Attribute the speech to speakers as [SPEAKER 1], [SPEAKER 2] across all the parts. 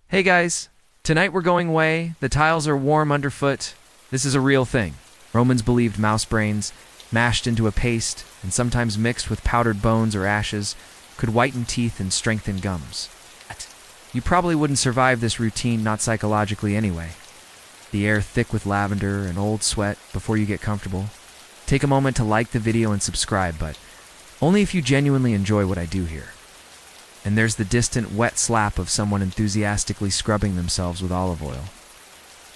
[SPEAKER 1] Hey guys, tonight we're going away. The tiles are warm underfoot. This is a real thing. Romans believed mouse brains, mashed into a paste and sometimes mixed with powdered bones or ashes, could whiten teeth and strengthen gums. You probably wouldn't survive this routine, not psychologically anyway. The air thick with lavender and old sweat before you get comfortable. Take a moment to like the video and subscribe, but only if you genuinely enjoy what I do here. And there's the distant wet slap of someone enthusiastically scrubbing themselves with olive oil.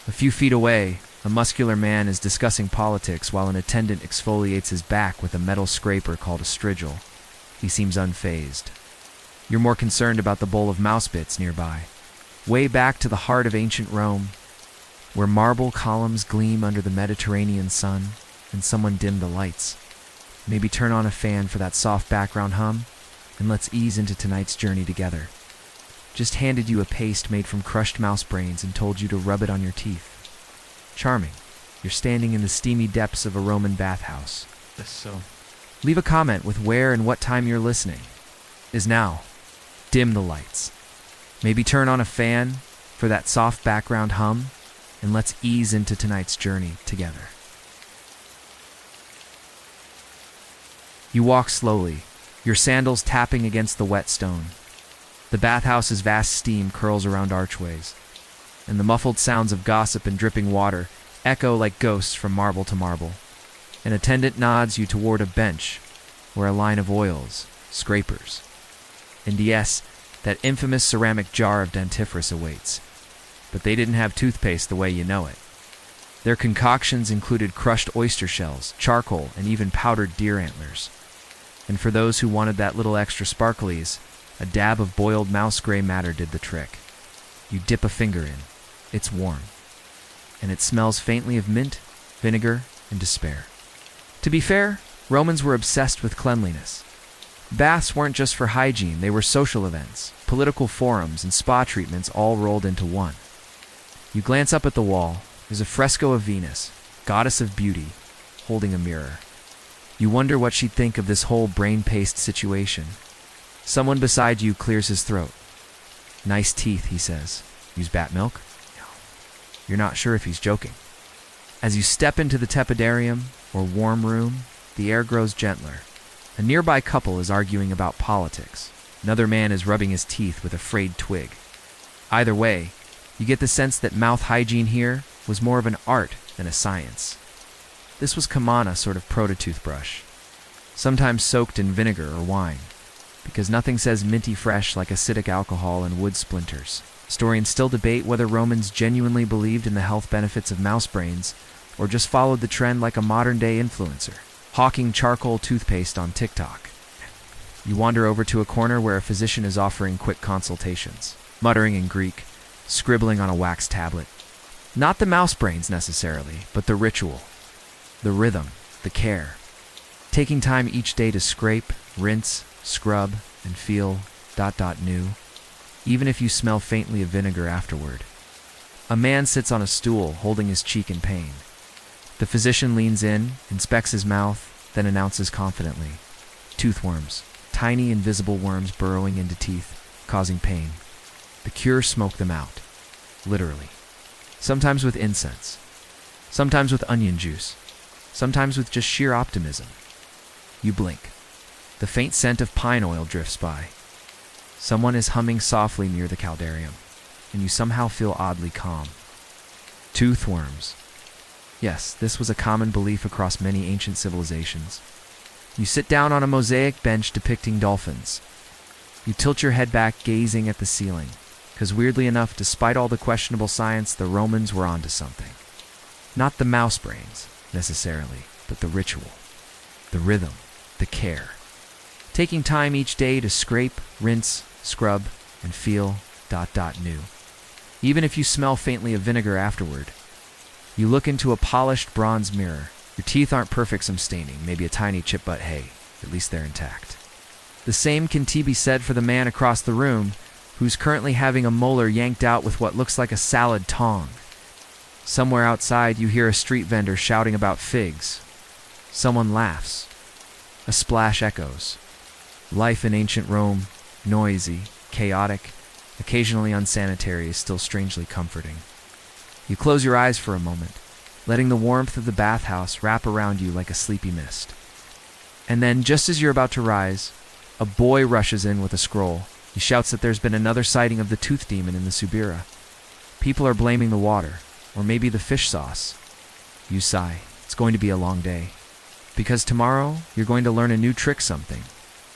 [SPEAKER 1] A few feet away, a muscular man is discussing politics while an attendant exfoliates his back with a metal scraper called a strigil. He seems unfazed. You're more concerned about the bowl of mouse bits nearby. Way back to the heart of ancient Rome, where marble columns gleam under the Mediterranean sun, and someone dimmed the lights. Maybe turn on a fan for that soft background hum, and let's ease into tonight's journey together. Just handed you a paste made from crushed mouse brains and told you to rub it on your teeth. Charming. You're standing in the steamy depths of a Roman bathhouse. Leave a comment with where and what time you're listening. Is now. Dim the lights. Maybe turn on a fan for that soft background hum, and let's ease into tonight's journey together. You walk slowly, your sandals tapping against the wet stone. The bathhouse's vast steam curls around archways, and the muffled sounds of gossip and dripping water echo like ghosts from marble to marble. An attendant nods you toward a bench where a line of oils, scrapers, and yes, that infamous ceramic jar of dentifrice awaits. But they didn't have toothpaste the way you know it. Their concoctions included crushed oyster shells, charcoal, and even powdered deer antlers. And for those who wanted that little extra sparklies, a dab of boiled mouse gray matter did the trick. You dip a finger in. It's warm. And it smells faintly of mint, vinegar, and despair. To be fair, Romans were obsessed with cleanliness. Baths weren't just for hygiene, they were social events, political forums, and spa treatments all rolled into one. You glance up at the wall. There's a fresco of Venus, goddess of beauty, holding a mirror. You wonder what she'd think of this whole brain paste situation. Someone beside you clears his throat. Nice teeth, he says. Use bat milk? No. You're not sure if he's joking. As you step into the tepidarium, or warm room, the air grows gentler. A nearby couple is arguing about politics. Another man is rubbing his teeth with a frayed twig. Either way, you get the sense that mouth hygiene here was more of an art than a science. This was Kamana sort of proto-toothbrush, sometimes soaked in vinegar or wine, because nothing says minty fresh like acidic alcohol and wood splinters. Historians still debate whether Romans genuinely believed in the health benefits of mouse brains, or just followed the trend like a modern-day influencer, hawking charcoal toothpaste on TikTok. You wander over to a corner where a physician is offering quick consultations, muttering in Greek, scribbling on a wax tablet. Not the mouse brains necessarily, but the ritual, the rhythm, the care. Taking time each day to scrape, rinse, scrub, and feel ... new, even if you smell faintly of vinegar afterward. A man sits on a stool, holding his cheek in pain. The physician leans in, inspects his mouth, then announces confidently, "Toothworms, tiny invisible worms burrowing into teeth, causing pain. The cure: smoke them out." Literally. Sometimes with incense. Sometimes with onion juice. Sometimes with just sheer optimism. You blink. The faint scent of pine oil drifts by. Someone is humming softly near the caldarium, and you somehow feel oddly calm. Toothworms. Yes, this was a common belief across many ancient civilizations. You sit down on a mosaic bench depicting dolphins. You tilt your head back, gazing at the ceiling, because weirdly enough, despite all the questionable science, the Romans were onto something. Not the mouse brains, necessarily, but the ritual, the rhythm, the care. Taking time each day to scrape, rinse, scrub, and feel ... new. Even if you smell faintly of vinegar afterward. You look into a polished bronze mirror. Your teeth aren't perfect, some staining, maybe a tiny chip, but hey, at least they're intact. The same can be said for the man across the room, who's currently having a molar yanked out with what looks like a salad tong. Somewhere outside, you hear a street vendor shouting about figs. Someone laughs. A splash echoes. Life in ancient Rome, noisy, chaotic, occasionally unsanitary, is still strangely comforting. You close your eyes for a moment, letting the warmth of the bathhouse wrap around you like a sleepy mist. And then, just as you're about to rise, a boy rushes in with a scroll. He shouts that there's been another sighting of the tooth demon in the Subira. People are blaming the water, or maybe the fish sauce. You sigh. It's going to be a long day. Because tomorrow, you're going to learn a new trick something,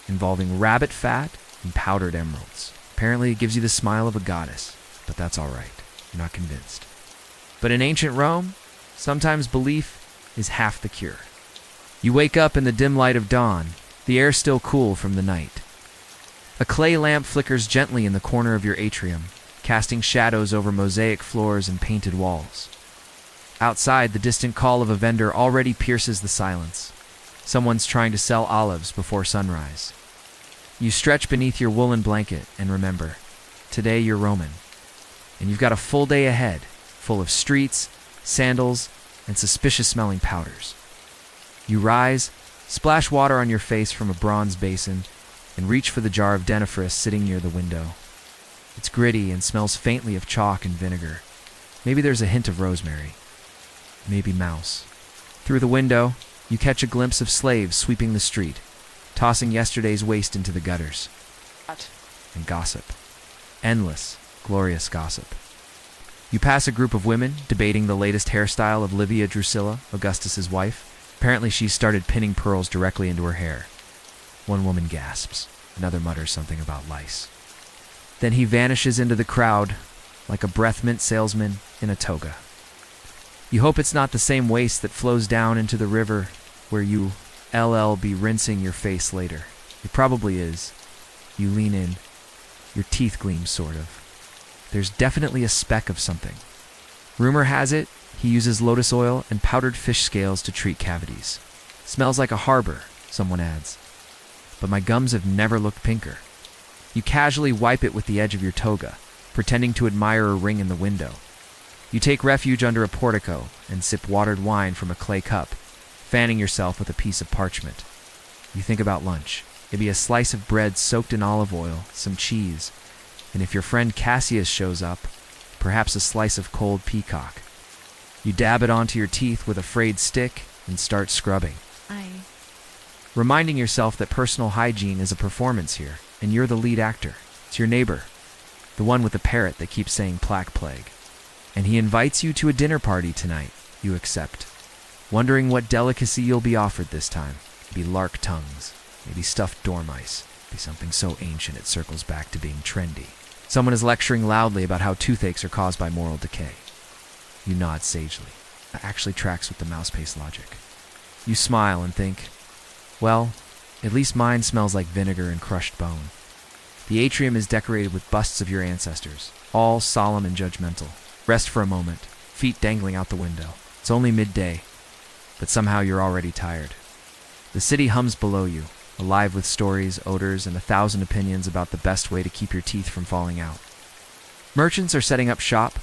[SPEAKER 1] involving rabbit fat and powdered emeralds. Apparently, it gives you the smile of a goddess, but that's all right. You're not convinced. But in ancient Rome, sometimes belief is half the cure. You wake up in the dim light of dawn, the air still cool from the night. A clay lamp flickers gently in the corner of your atrium, casting shadows over mosaic floors and painted walls. Outside, the distant call of a vendor already pierces the silence. Someone's trying to sell olives before sunrise. You stretch beneath your woolen blanket and remember, today you're Roman. And you've got a full day ahead, full of streets, sandals, and suspicious-smelling powders. You rise, splash water on your face from a bronze basin, and reach for the jar of dentifrice sitting near the window. It's gritty and smells faintly of chalk and vinegar. Maybe there's a hint of rosemary. Maybe mouse. Through the window, you catch a glimpse of slaves sweeping the street, tossing yesterday's waste into the gutters. And gossip. Endless, glorious gossip. You pass a group of women debating the latest hairstyle of Livia Drusilla, Augustus's wife. Apparently she's started pinning pearls directly into her hair. One woman gasps. Another mutters something about lice. Then he vanishes into the crowd like a breath mint salesman in a toga. You hope it's not the same waste that flows down into the river where you be rinsing your face later. It probably is. You lean in. Your teeth gleam, sort of. There's definitely a speck of something. Rumor has it, he uses lotus oil and powdered fish scales to treat cavities. Smells like a harbor, someone adds. But my gums have never looked pinker. You casually wipe it with the edge of your toga, pretending to admire a ring in the window. You take refuge under a portico and sip watered wine from a clay cup, fanning yourself with a piece of parchment. You think about lunch. Maybe a slice of bread soaked in olive oil, some cheese, and if your friend Cassius shows up, perhaps a slice of cold peacock. You dab it onto your teeth with a frayed stick and start scrubbing. Reminding yourself that personal hygiene is a performance here, and you're the lead actor. It's your neighbor, the one with the parrot that keeps saying plague plague. And he invites you to a dinner party tonight. You accept, wondering what delicacy you'll be offered this time. Maybe lark tongues, maybe stuffed dormice, maybe something so ancient it circles back to being trendy. Someone is lecturing loudly about how toothaches are caused by moral decay. You nod sagely. That actually tracks with the mouse paste logic. You smile and think, well, at least mine smells like vinegar and crushed bone. The atrium is decorated with busts of your ancestors, all solemn and judgmental. Rest for a moment, feet dangling out the window. It's only midday, but somehow you're already tired. The city hums below you, alive with stories, odors, and 1,000 opinions about the best way to keep your teeth from falling out. Merchants are setting up shop,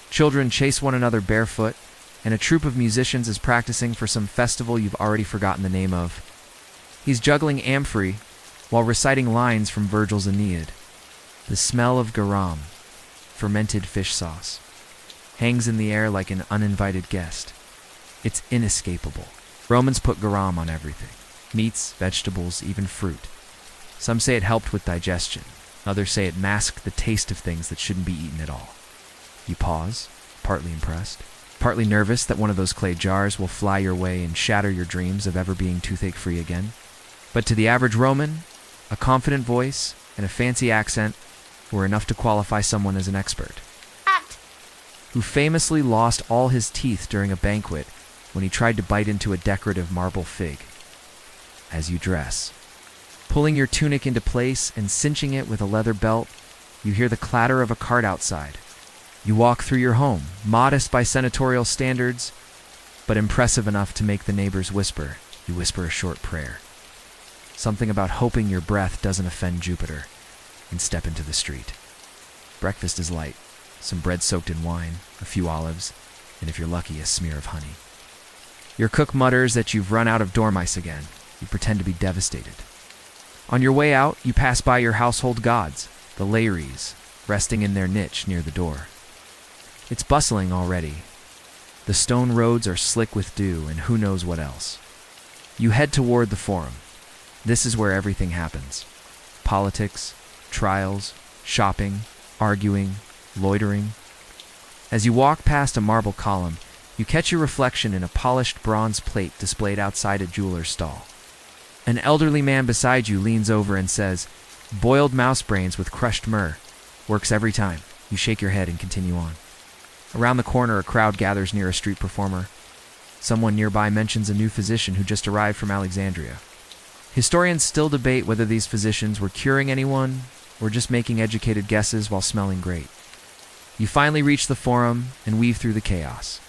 [SPEAKER 1] children chase one another barefoot, and a troupe of musicians is practicing for some festival you've already forgotten the name of. He's juggling amphory while reciting lines from Virgil's Aeneid. The smell of garam, fermented fish sauce, hangs in the air like an uninvited guest. It's inescapable. Romans put garam on everything. Meats, vegetables, even fruit. Some say it helped with digestion. Others say it masked the taste of things that shouldn't be eaten at all. You pause, partly impressed, partly nervous that one of those clay jars will fly your way and shatter your dreams of ever being toothache-free again. But to the average Roman, a confident voice and a fancy accent were enough to qualify someone as an expert. Who famously lost all his teeth during a banquet when he tried to bite into a decorative marble fig. As you dress, pulling your tunic into place and cinching it with a leather belt, you hear the clatter of a cart outside. You walk through your home, modest by senatorial standards, but impressive enough to make the neighbors whisper. You whisper a short prayer. Something about hoping your breath doesn't offend Jupiter, and step into the street. Breakfast is light. Some bread soaked in wine, a few olives, and if you're lucky, a smear of honey. Your cook mutters that you've run out of dormice again. You pretend to be devastated. On your way out, you pass by your household gods, the Lares, resting in their niche near the door. It's bustling already. The stone roads are slick with dew and who knows what else. You head toward the forum. This is where everything happens. Politics, trials, shopping, arguing, loitering. As you walk past a marble column, you catch your reflection in a polished bronze plate displayed outside a jeweler's stall. An elderly man beside you leans over and says, "Boiled mouse brains with crushed myrrh. Works every time." You shake your head and continue on. Around the corner, a crowd gathers near a street performer. Someone nearby mentions a new physician who just arrived from Alexandria. Historians still debate whether these physicians were curing anyone or just making educated guesses while smelling great. You finally reach the forum and weave through the chaos.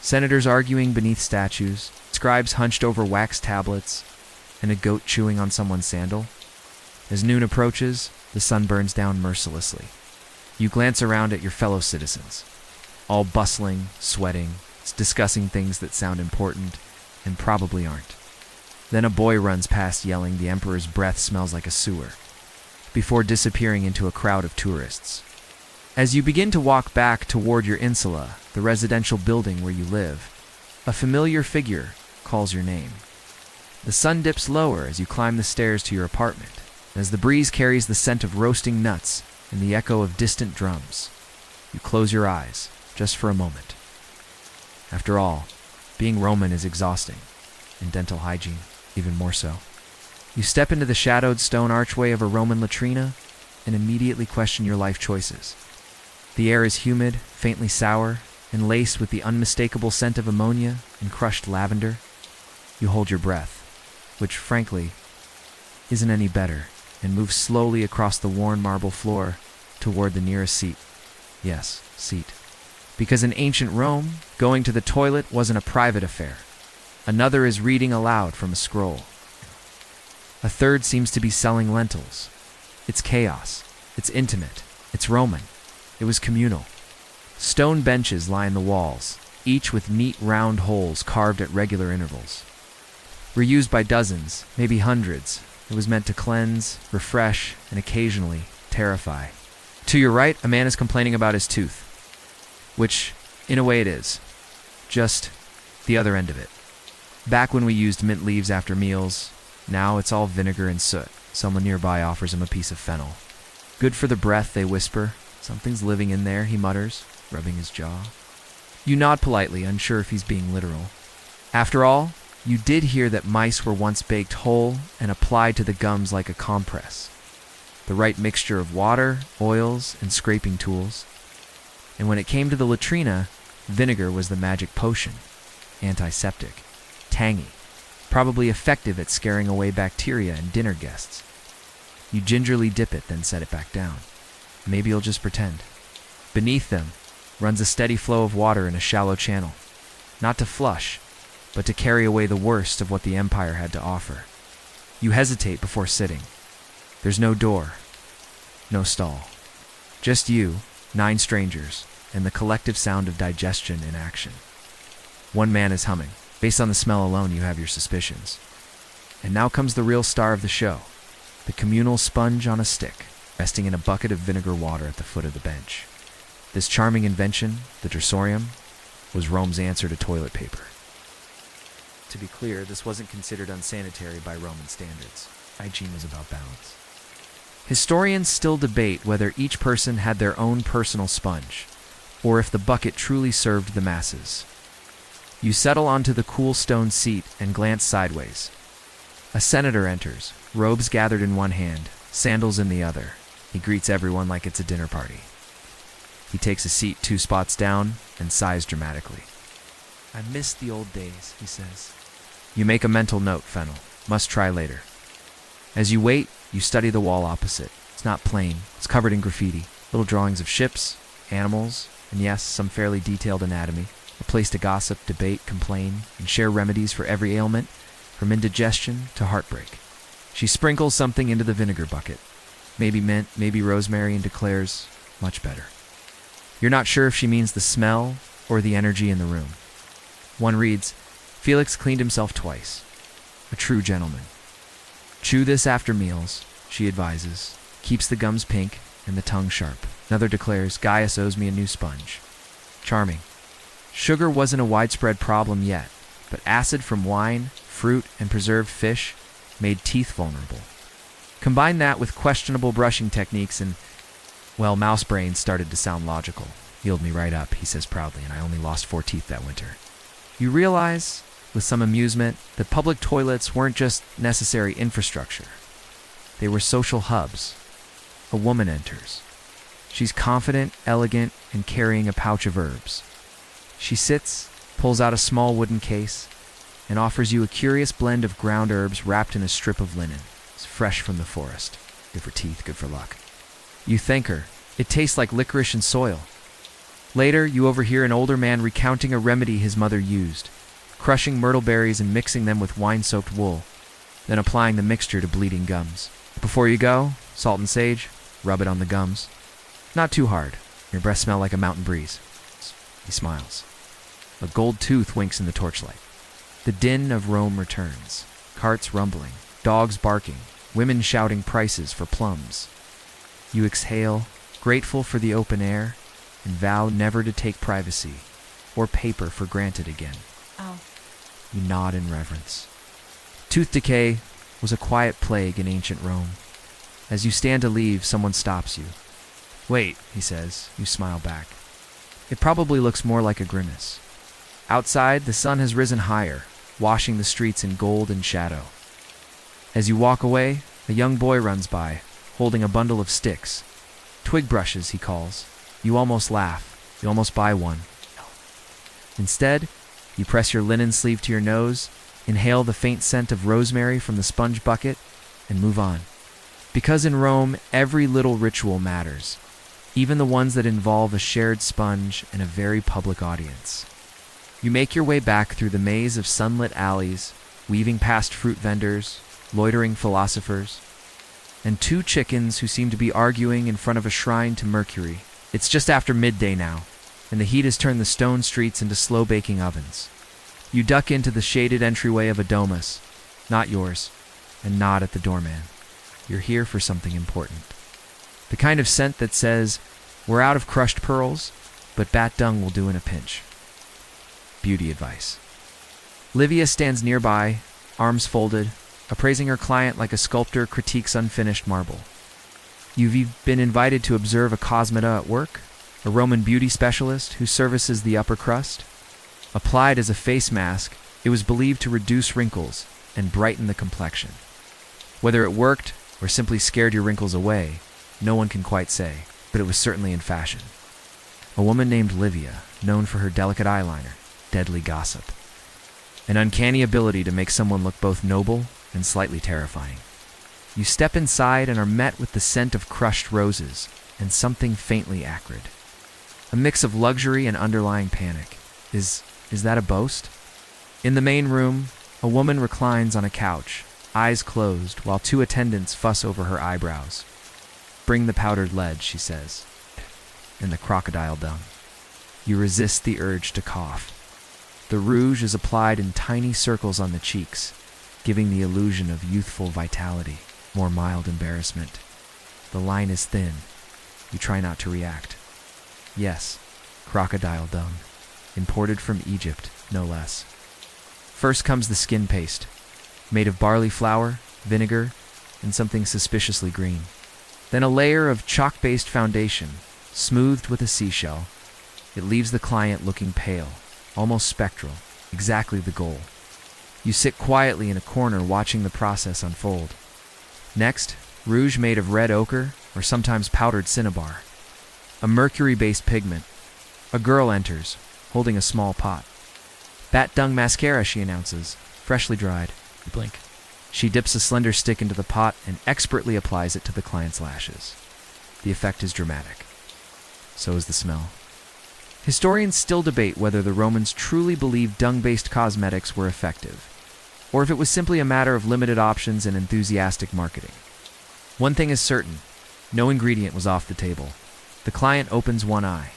[SPEAKER 1] Senators arguing beneath statues, scribes hunched over wax tablets, and a goat chewing on someone's sandal. As noon approaches, the sun burns down mercilessly. You glance around at your fellow citizens, all bustling, sweating, discussing things that sound important and probably aren't. Then a boy runs past yelling the emperor's breath smells like a sewer, before disappearing into a crowd of tourists. As you begin to walk back toward your insula, the residential building where you live, a familiar figure calls your name. The sun dips lower as you climb the stairs to your apartment, as the breeze carries the scent of roasting nuts and the echo of distant drums. You close your eyes, just for a moment. After all, being Roman is exhausting, and dental hygiene even more so. You step into the shadowed stone archway of a Roman latrina and immediately question your life choices. The air is humid, faintly sour, and laced with the unmistakable scent of ammonia and crushed lavender. You hold your breath, which, frankly, isn't any better, and move slowly across the worn marble floor toward the nearest seat. Yes, seat. Because in ancient Rome, going to the toilet wasn't a private affair. Another is reading aloud from a scroll. A third seems to be selling lentils. It's chaos. It's intimate. It's Roman. It was communal. Stone benches line the walls, each with neat round holes carved at regular intervals. Reused by dozens, maybe hundreds, it was meant to cleanse, refresh, and occasionally terrify. To your right, a man is complaining about his tooth, which, in a way it is. Just the other end of it. Back when we used mint leaves after meals, now it's all vinegar and soot. Someone nearby offers him a piece of fennel. "Good for the breath," they whisper. "Something's living in there," he mutters, rubbing his jaw. You nod politely, unsure if he's being literal. After all, you did hear that mice were once baked whole and applied to the gums like a compress. The right mixture of water, oils, and scraping tools. And when it came to the latrina, vinegar was the magic potion. Antiseptic. Tangy. Probably effective at scaring away bacteria and dinner guests. You gingerly dip it, then set it back down. Maybe you'll just pretend. Beneath them runs a steady flow of water in a shallow channel. Not to flush, but to carry away the worst of what the empire had to offer. You hesitate before sitting. There's no door. No stall. Just you, 9 strangers, and the collective sound of digestion in action. One man is humming. Based on the smell alone, you have your suspicions. And now comes the real star of the show. The communal sponge on a stick, resting in a bucket of vinegar water at the foot of the bench. This charming invention, the drossarium, was Rome's answer to toilet paper. To be clear, this wasn't considered unsanitary by Roman standards. Hygiene was about balance. Historians still debate whether each person had their own personal sponge, or if the bucket truly served the masses. You settle onto the cool stone seat and glance sideways. A senator enters, robes gathered in one hand, sandals in the other. He greets everyone like it's a dinner party. He takes a seat 2 spots down and sighs dramatically. "I miss the old days," he says. You make a mental note, Fennel. Must try later. As you wait, you study the wall opposite. It's not plain. It's covered in graffiti. Little drawings of ships, animals, and yes, some fairly detailed anatomy. A place to gossip, debate, complain, and share remedies for every ailment, from indigestion to heartbreak. She sprinkles something into the vinegar bucket. Maybe mint, maybe rosemary, and declares, "Much better." You're not sure if she means the smell or the energy in the room. One reads, "Felix cleaned himself twice. A true gentleman. Chew this after meals," she advises. "Keeps the gums pink and the tongue sharp." Another declares, Gaius owes me a new sponge. Charming. Sugar wasn't a widespread problem yet, but acid from wine, fruit, and preserved fish made teeth vulnerable. Combine that with questionable brushing techniques and, well, mouse brains started to sound logical. Healed me right up, he says proudly, and I only lost 4 teeth that winter. You realize, with some amusement, that public toilets weren't just necessary infrastructure. They were social hubs. A woman enters. She's confident, elegant, and carrying a pouch of herbs. She sits, pulls out a small wooden case, and offers you a curious blend of ground herbs wrapped in a strip of linen. It's fresh from the forest. Good for teeth, good for luck. You thank her. It tastes like licorice and soil. Later, you overhear an older man recounting a remedy his mother used, crushing myrtle berries and mixing them with wine-soaked wool, then applying the mixture to bleeding gums. Before you go, salt and sage, rub it on the gums. Not too hard. Your breath smells like a mountain breeze. He smiles. A gold tooth winks in the torchlight. The din of Rome returns. Carts rumbling, dogs barking, women shouting prices for plums. You exhale, grateful for the open air, and vow never to take privacy or paper for granted again.
[SPEAKER 2] Oh.
[SPEAKER 1] You nod in reverence. Tooth decay was a quiet plague in ancient Rome. As you stand to leave, someone stops you. Wait, he says. You smile back. It probably looks more like a grimace. Outside, the sun has risen higher, washing the streets in gold and shadow. As you walk away, a young boy runs by, holding a bundle of sticks. Twig brushes, he calls. You almost laugh. You almost buy one. Instead, you press your linen sleeve to your nose, inhale the faint scent of rosemary from the sponge bucket, and move on. Because in Rome, every little ritual matters, even the ones that involve a shared sponge and a very public audience. You make your way back through the maze of sunlit alleys, weaving past fruit vendors, loitering philosophers, and 2 chickens who seem to be arguing in front of a shrine to Mercury. It's just after midday now, and the heat has turned the stone streets into slow-baking ovens. You duck into the shaded entryway of a domus, not yours, and nod at the doorman. You're here for something important. The kind of scent that says, we're out of crushed pearls, but bat dung will do in a pinch. Beauty advice. Livia stands nearby, arms folded, appraising her client like a sculptor critiques unfinished marble. You've been invited to observe a cosmeta at work, a Roman beauty specialist who services the upper crust. Applied as a face mask, it was believed to reduce wrinkles and brighten the complexion. Whether it worked or simply scared your wrinkles away, no one can quite say, but it was certainly in fashion. A woman named Livia, known for her delicate eyeliner, deadly gossip, an uncanny ability to make someone look both noble and slightly terrifying. You step inside and are met with the scent of crushed roses and something faintly acrid. A mix of luxury and underlying panic. Is that a boast? In the main room, a woman reclines on a couch, eyes closed, while 2 attendants fuss over her eyebrows. Bring the powdered lead, she says, and the crocodile dung. You resist the urge to cough. The rouge is applied in tiny circles on the cheeks, giving the illusion of youthful vitality, more mild embarrassment. The line is thin. You try not to react. Yes, crocodile dung, imported from Egypt, no less. First comes the skin paste, made of barley flour, vinegar, and something suspiciously green. Then a layer of chalk-based foundation, smoothed with a seashell. It leaves the client looking pale, almost spectral, exactly the goal. You sit quietly in a corner watching the process unfold. Next, rouge made of red ochre or sometimes powdered cinnabar. A mercury-based pigment. A girl enters, holding a small pot. Bat dung mascara, she announces, freshly dried. You blink. She dips a slender stick into the pot and expertly applies it to the client's lashes. The effect is dramatic. So is the smell. Historians still debate whether the Romans truly believed dung-based cosmetics were effective, or if it was simply a matter of limited options and enthusiastic marketing. One thing is certain, no ingredient was off the table. The client opens one eye.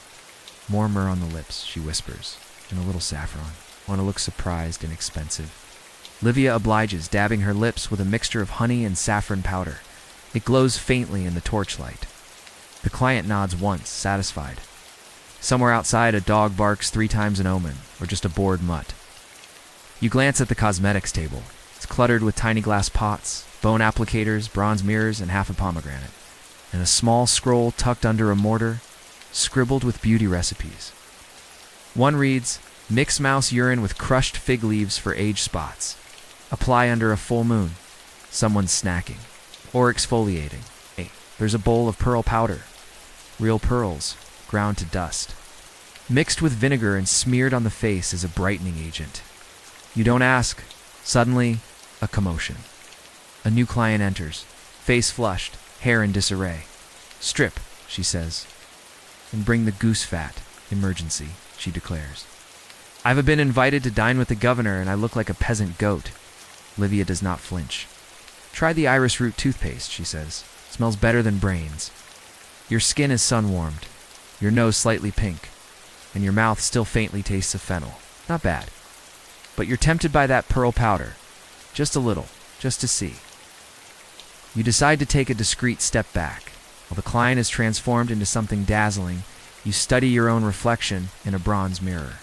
[SPEAKER 1] More myrrh on the lips, she whispers, and a little saffron. Want to look surprised and expensive. Livia obliges, dabbing her lips with a mixture of honey and saffron powder. It glows faintly in the torchlight. The client nods once, satisfied. Somewhere outside, a dog barks 3 times an omen, or just a bored mutt. You glance at the cosmetics table. It's cluttered with tiny glass pots, bone applicators, bronze mirrors, and half a pomegranate. And a small scroll tucked under a mortar, scribbled with beauty recipes. One reads, "Mix mouse urine with crushed fig leaves for age spots. Apply under a full moon. Someone's snacking. Or exfoliating. Hey, there's a bowl of pearl powder. Real pearls, ground to dust. Mixed with vinegar and smeared on the face as a brightening agent." You don't ask. Suddenly, a commotion. A new client enters, face flushed, hair in disarray. "Strip," she says. "And bring the goose fat. Emergency," she declares. "I've been invited to dine with the governor and I look like a peasant goat." Livia does not flinch. "Try the iris root toothpaste," she says. "Smells better than brains. Your skin is sun-warmed, your nose slightly pink, and your mouth still faintly tastes of fennel. Not bad. But you're tempted by that pearl powder. Just a little, just to see." You decide to take a discreet step back. While the client is transformed into something dazzling, you study your own reflection in a bronze mirror.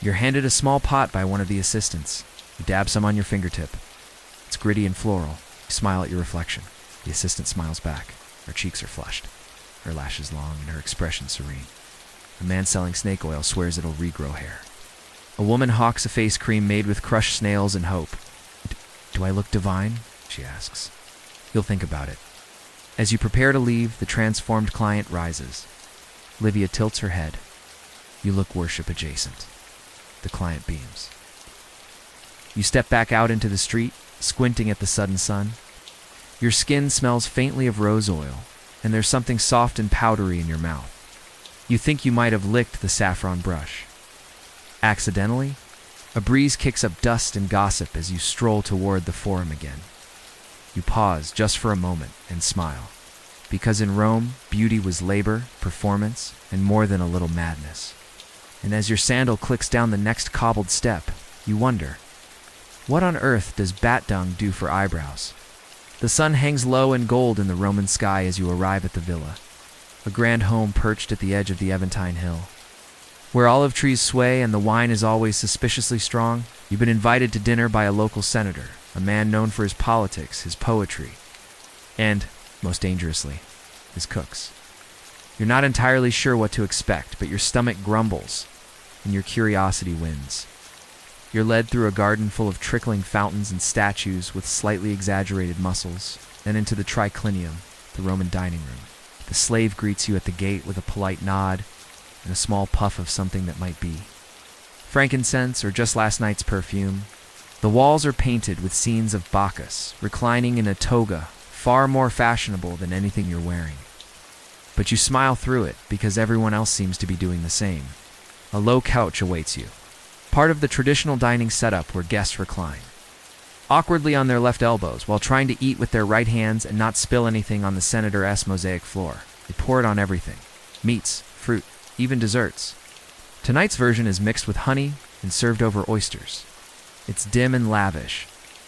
[SPEAKER 1] You're handed a small pot by one of the assistants. You dab some on your fingertip. It's gritty and floral. You smile at your reflection. The assistant smiles back. Her cheeks are flushed, her lashes long, and her expression serene. A man selling snake oil swears it'll regrow hair. A woman hawks a face cream made with crushed snails and hope. "Do I look divine?" she asks. You'll think about it. As you prepare to leave, the transformed client rises. Livia tilts her head. "You look worship adjacent." The client beams. You step back out into the street, squinting at the sudden sun. Your skin smells faintly of rose oil, and there's something soft and powdery in your mouth. You think you might have licked the saffron brush. Accidentally, a breeze kicks up dust and gossip as you stroll toward the forum again. You pause just for a moment and smile, because in Rome, beauty was labor, performance, and more than a little madness. And as your sandal clicks down the next cobbled step, you wonder, what on earth does bat dung do for eyebrows? The sun hangs low and gold in the Roman sky as you arrive at the villa, a grand home perched at the edge of the Aventine Hill. Where olive trees sway and the wine is always suspiciously strong, you've been invited to dinner by a local senator, a man known for his politics, his poetry, and, most dangerously, his cooks. You're not entirely sure what to expect, but your stomach grumbles, and your curiosity wins. You're led through a garden full of trickling fountains and statues with slightly exaggerated muscles, and into the triclinium, the Roman dining room. The slave greets you at the gate with a polite nod and a small puff of something that might be frankincense or just last night's perfume. The walls are painted with scenes of Bacchus, reclining in a toga, far more fashionable than anything you're wearing. But you smile through it because everyone else seems to be doing the same. A low couch awaits you, part of the traditional dining setup where guests recline, awkwardly on their left elbows while trying to eat with their right hands and not spill anything on the Senator's mosaic floor. They pour it on everything: meats, fruit, even desserts. Tonight's version is mixed with honey and served over oysters. It's dim and lavish,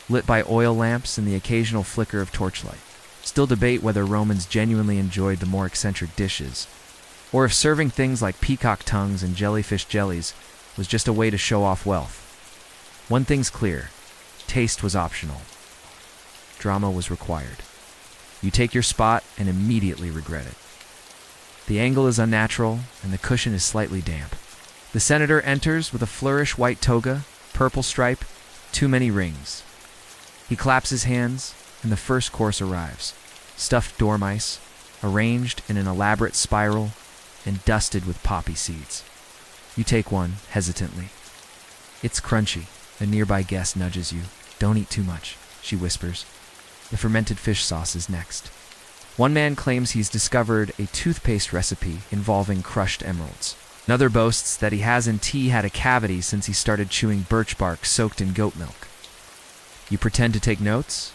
[SPEAKER 1] lit by oil lamps and the occasional flicker of torchlight. Still debate whether Romans genuinely enjoyed the more eccentric dishes, or if serving things like peacock tongues and jellyfish jellies was just a way to show off wealth. One thing's clear: taste was optional. Drama was required. You take your spot and immediately regret it. The angle is unnatural, and the cushion is slightly damp. The senator enters with a flourish white toga, purple stripe, too many rings. He claps his hands, and the first course arrives. Stuffed dormice, arranged in an elaborate spiral and dusted with poppy seeds. You take one, hesitantly. It's crunchy. A nearby guest nudges you. "Don't eat too much," she whispers. The fermented fish sauce is next. One man claims he's discovered a toothpaste recipe involving crushed emeralds. Another boasts that he hasn't had a cavity since he started chewing birch bark soaked in goat milk. You pretend to take notes?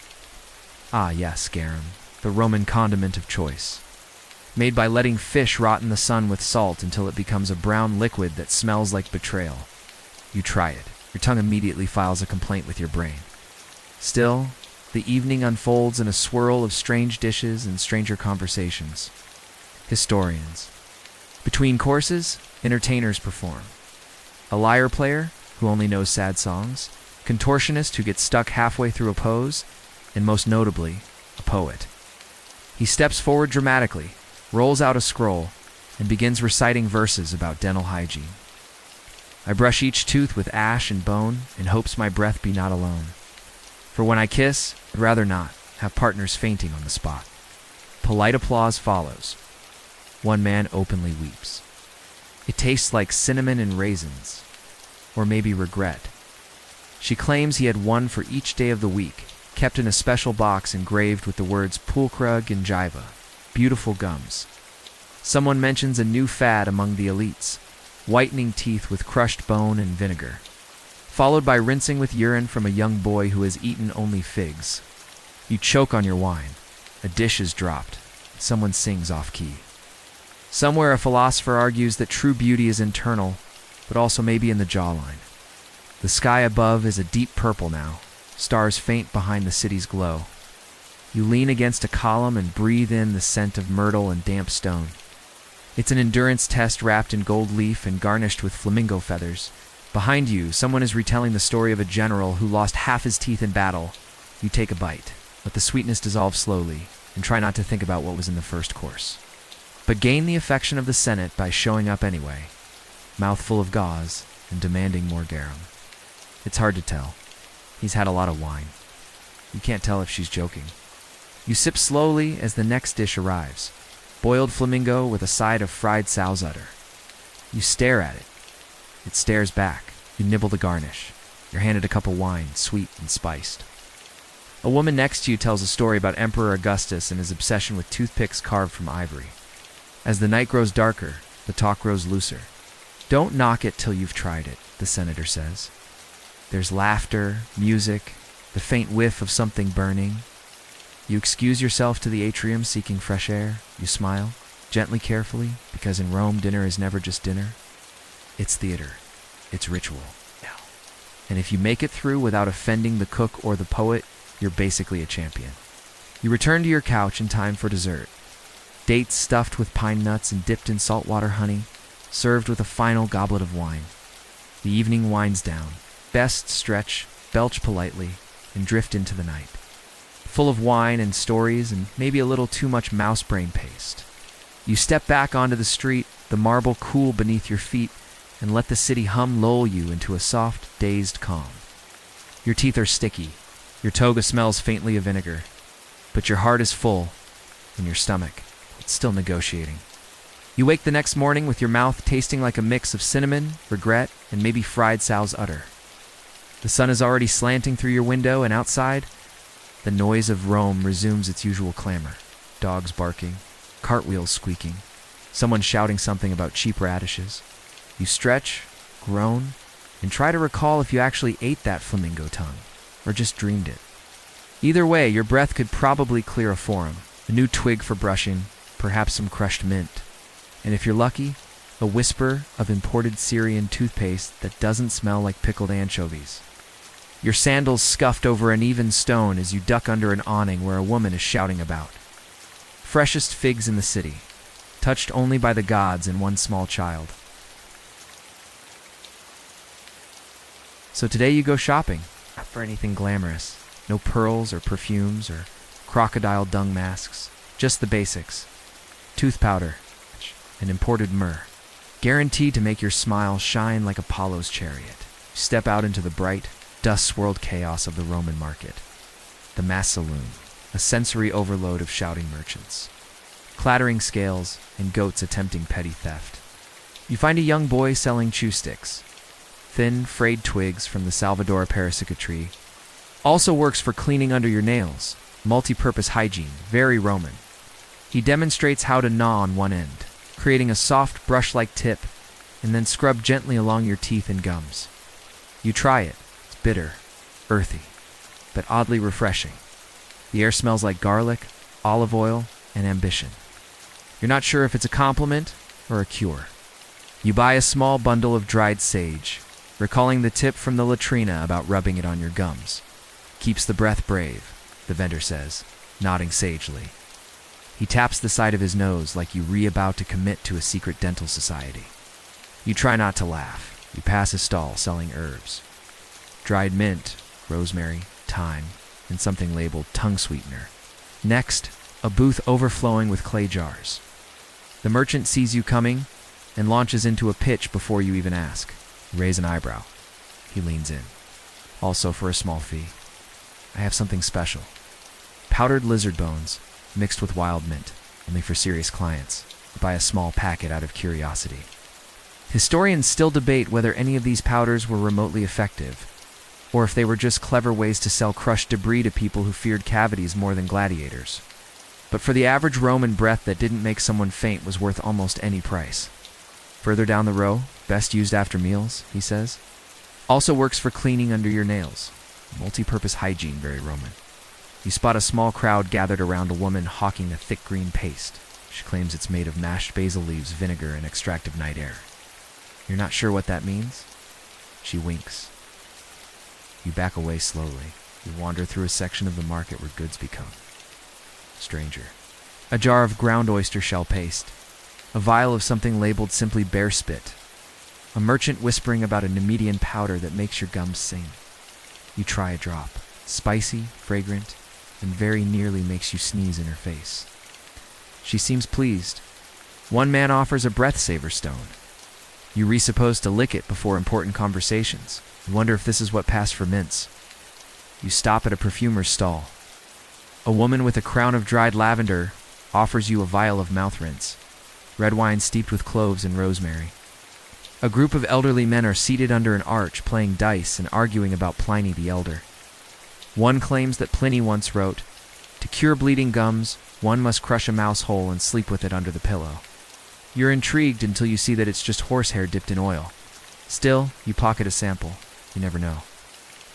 [SPEAKER 1] Ah yes, garum, the Roman condiment of choice. Made by letting fish rot in the sun with salt until it becomes a brown liquid that smells like betrayal. You try it. Your tongue immediately files a complaint with your brain. Still, the evening unfolds in a swirl of strange dishes and stranger conversations. historians. Between courses, entertainers perform. A lyre player, who only knows sad songs, contortionist who gets stuck halfway through a pose, and most notably, a poet. He steps forward dramatically, rolls out a scroll, and begins reciting verses about dental hygiene. I brush each tooth with ash and bone in hopes my breath be not alone. For when I kiss, I'd rather not have partners fainting on the spot. Polite applause follows. One man openly weeps. It tastes like cinnamon and raisins, or maybe regret. She claims he had one for each day of the week, kept in a special box engraved with the words pulchra gingiva, beautiful gums. Someone mentions a new fad among the elites, whitening teeth with crushed bone and vinegar, followed by rinsing with urine from a young boy who has eaten only figs. You choke on your wine. A dish is dropped. Someone sings off-key. Somewhere a philosopher argues that true beauty is internal, but also maybe in the jawline. The sky above is a deep purple now, stars faint behind the city's glow. You lean against a column and breathe in the scent of myrtle and damp stone. It's an endurance test wrapped in gold leaf and garnished with flamingo feathers. Behind you, someone is retelling the story of a general who lost half his teeth in battle. You take a bite, let the sweetness dissolve slowly, and try not to think about what was in the first course. But gain the affection of the Senate by showing up anyway, mouthful of gauze and demanding more garum. It's hard to tell. He's had a lot of wine. You can't tell if she's joking. You sip slowly as the next dish arrives. Boiled flamingo with a side of fried sow's udder. You stare at it. It stares back. You nibble the garnish. You're handed a cup of wine, sweet and spiced. A woman next to you tells a story about Emperor Augustus and his obsession with toothpicks carved from ivory. As the night grows darker, the talk grows looser. Don't knock it till you've tried it, the senator says. There's laughter, music, the faint whiff of something burning. You excuse yourself to the atrium seeking fresh air. You smile, gently, carefully, because in Rome dinner is never just dinner. It's theater. It's ritual. And if you make it through without offending the cook or the poet, you're basically a champion. You return to your couch in time for dessert. Dates stuffed with pine nuts and dipped in saltwater honey, served with a final goblet of wine. The evening winds down. Best stretch, belch politely, and drift into the night. Full of wine and stories and maybe a little too much mouse brain paste. You step back onto the street, the marble cool beneath your feet, and let the city hum lull you into a soft, dazed calm. Your teeth are sticky, your toga smells faintly of vinegar, but your heart is full, and your stomach, it's still negotiating. You wake the next morning with your mouth tasting like a mix of cinnamon, regret, and maybe fried sow's udder. The sun is already slanting through your window, and outside, the noise of Rome resumes its usual clamor. Dogs barking, cartwheels squeaking, someone shouting something about cheap radishes. You stretch, groan, and try to recall if you actually ate that flamingo tongue, or just dreamed it. Either way, your breath could probably clear a forum, a new twig for brushing, perhaps some crushed mint. And if you're lucky, a whisper of imported Syrian toothpaste that doesn't smell like pickled anchovies. Your sandals scuffed over an even stone as you duck under an awning where a woman is shouting about. Freshest figs in the city, touched only by the gods and one small child. So today you go shopping, not for anything glamorous. No pearls or perfumes or crocodile dung masks, just the basics. Tooth powder and imported myrrh, guaranteed to make your smile shine like Apollo's chariot. You step out into the bright, dust-swirled chaos of the Roman market. The mass saloon, a sensory overload of shouting merchants. Clattering scales and goats attempting petty theft. You find a young boy selling chew sticks. Thin, frayed twigs from the Salvador persica tree. Also works for cleaning under your nails. Multi-purpose hygiene, very Roman. He demonstrates how to gnaw on one end, creating a soft brush-like tip, and then scrub gently along your teeth and gums. You try it. It's bitter, earthy, but oddly refreshing. The air smells like garlic, olive oil, and ambition. You're not sure if it's a compliment or a cure. You buy a small bundle of dried sage, recalling the tip from the latrina about rubbing it on your gums. Keeps the breath brave, the vendor says, nodding sagely. He taps the side of his nose like you about to commit to a secret dental society. You try not to laugh. You pass a stall selling herbs. Dried mint, rosemary, thyme, and something labeled tongue sweetener. Next, a booth overflowing with clay jars. The merchant sees you coming and launches into a pitch before you even ask. You raise an eyebrow. He leans in. Also for a small fee. I have something special. Powdered lizard bones mixed with wild mint, only for serious clients. Buy a small packet out of curiosity. Historians still debate whether any of these powders were remotely effective, or if they were just clever ways to sell crushed debris to people who feared cavities more than gladiators. But for the average Roman, breath that didn't make someone faint was worth almost any price. Further down the row, best used after meals, he says. Also works for cleaning under your nails. Multi-purpose hygiene, very Roman. You spot a small crowd gathered around a woman hawking a thick green paste. She claims it's made of mashed basil leaves, vinegar, and extract of night air. You're not sure what that means? She winks. You back away slowly. You wander through a section of the market where goods become. Stranger. A jar of ground oyster shell paste. A vial of something labeled simply bear spit. A merchant whispering about a Nemedian powder that makes your gums sing. You try a drop. Spicy, fragrant, and very nearly makes you sneeze in her face. She seems pleased. One man offers a breath saver stone. You resuppose to lick it before important conversations. You wonder if this is what passed for mints. You stop at a perfumer's stall. A woman with a crown of dried lavender offers you a vial of mouth rinse, red wine steeped with cloves and rosemary. A group of elderly men are seated under an arch playing dice and arguing about Pliny the Elder. One claims that Pliny once wrote, "To cure bleeding gums, one must crush a mouse whole and sleep with it under the pillow." You're intrigued until you see that it's just horsehair dipped in oil. Still, you pocket a sample. You never know.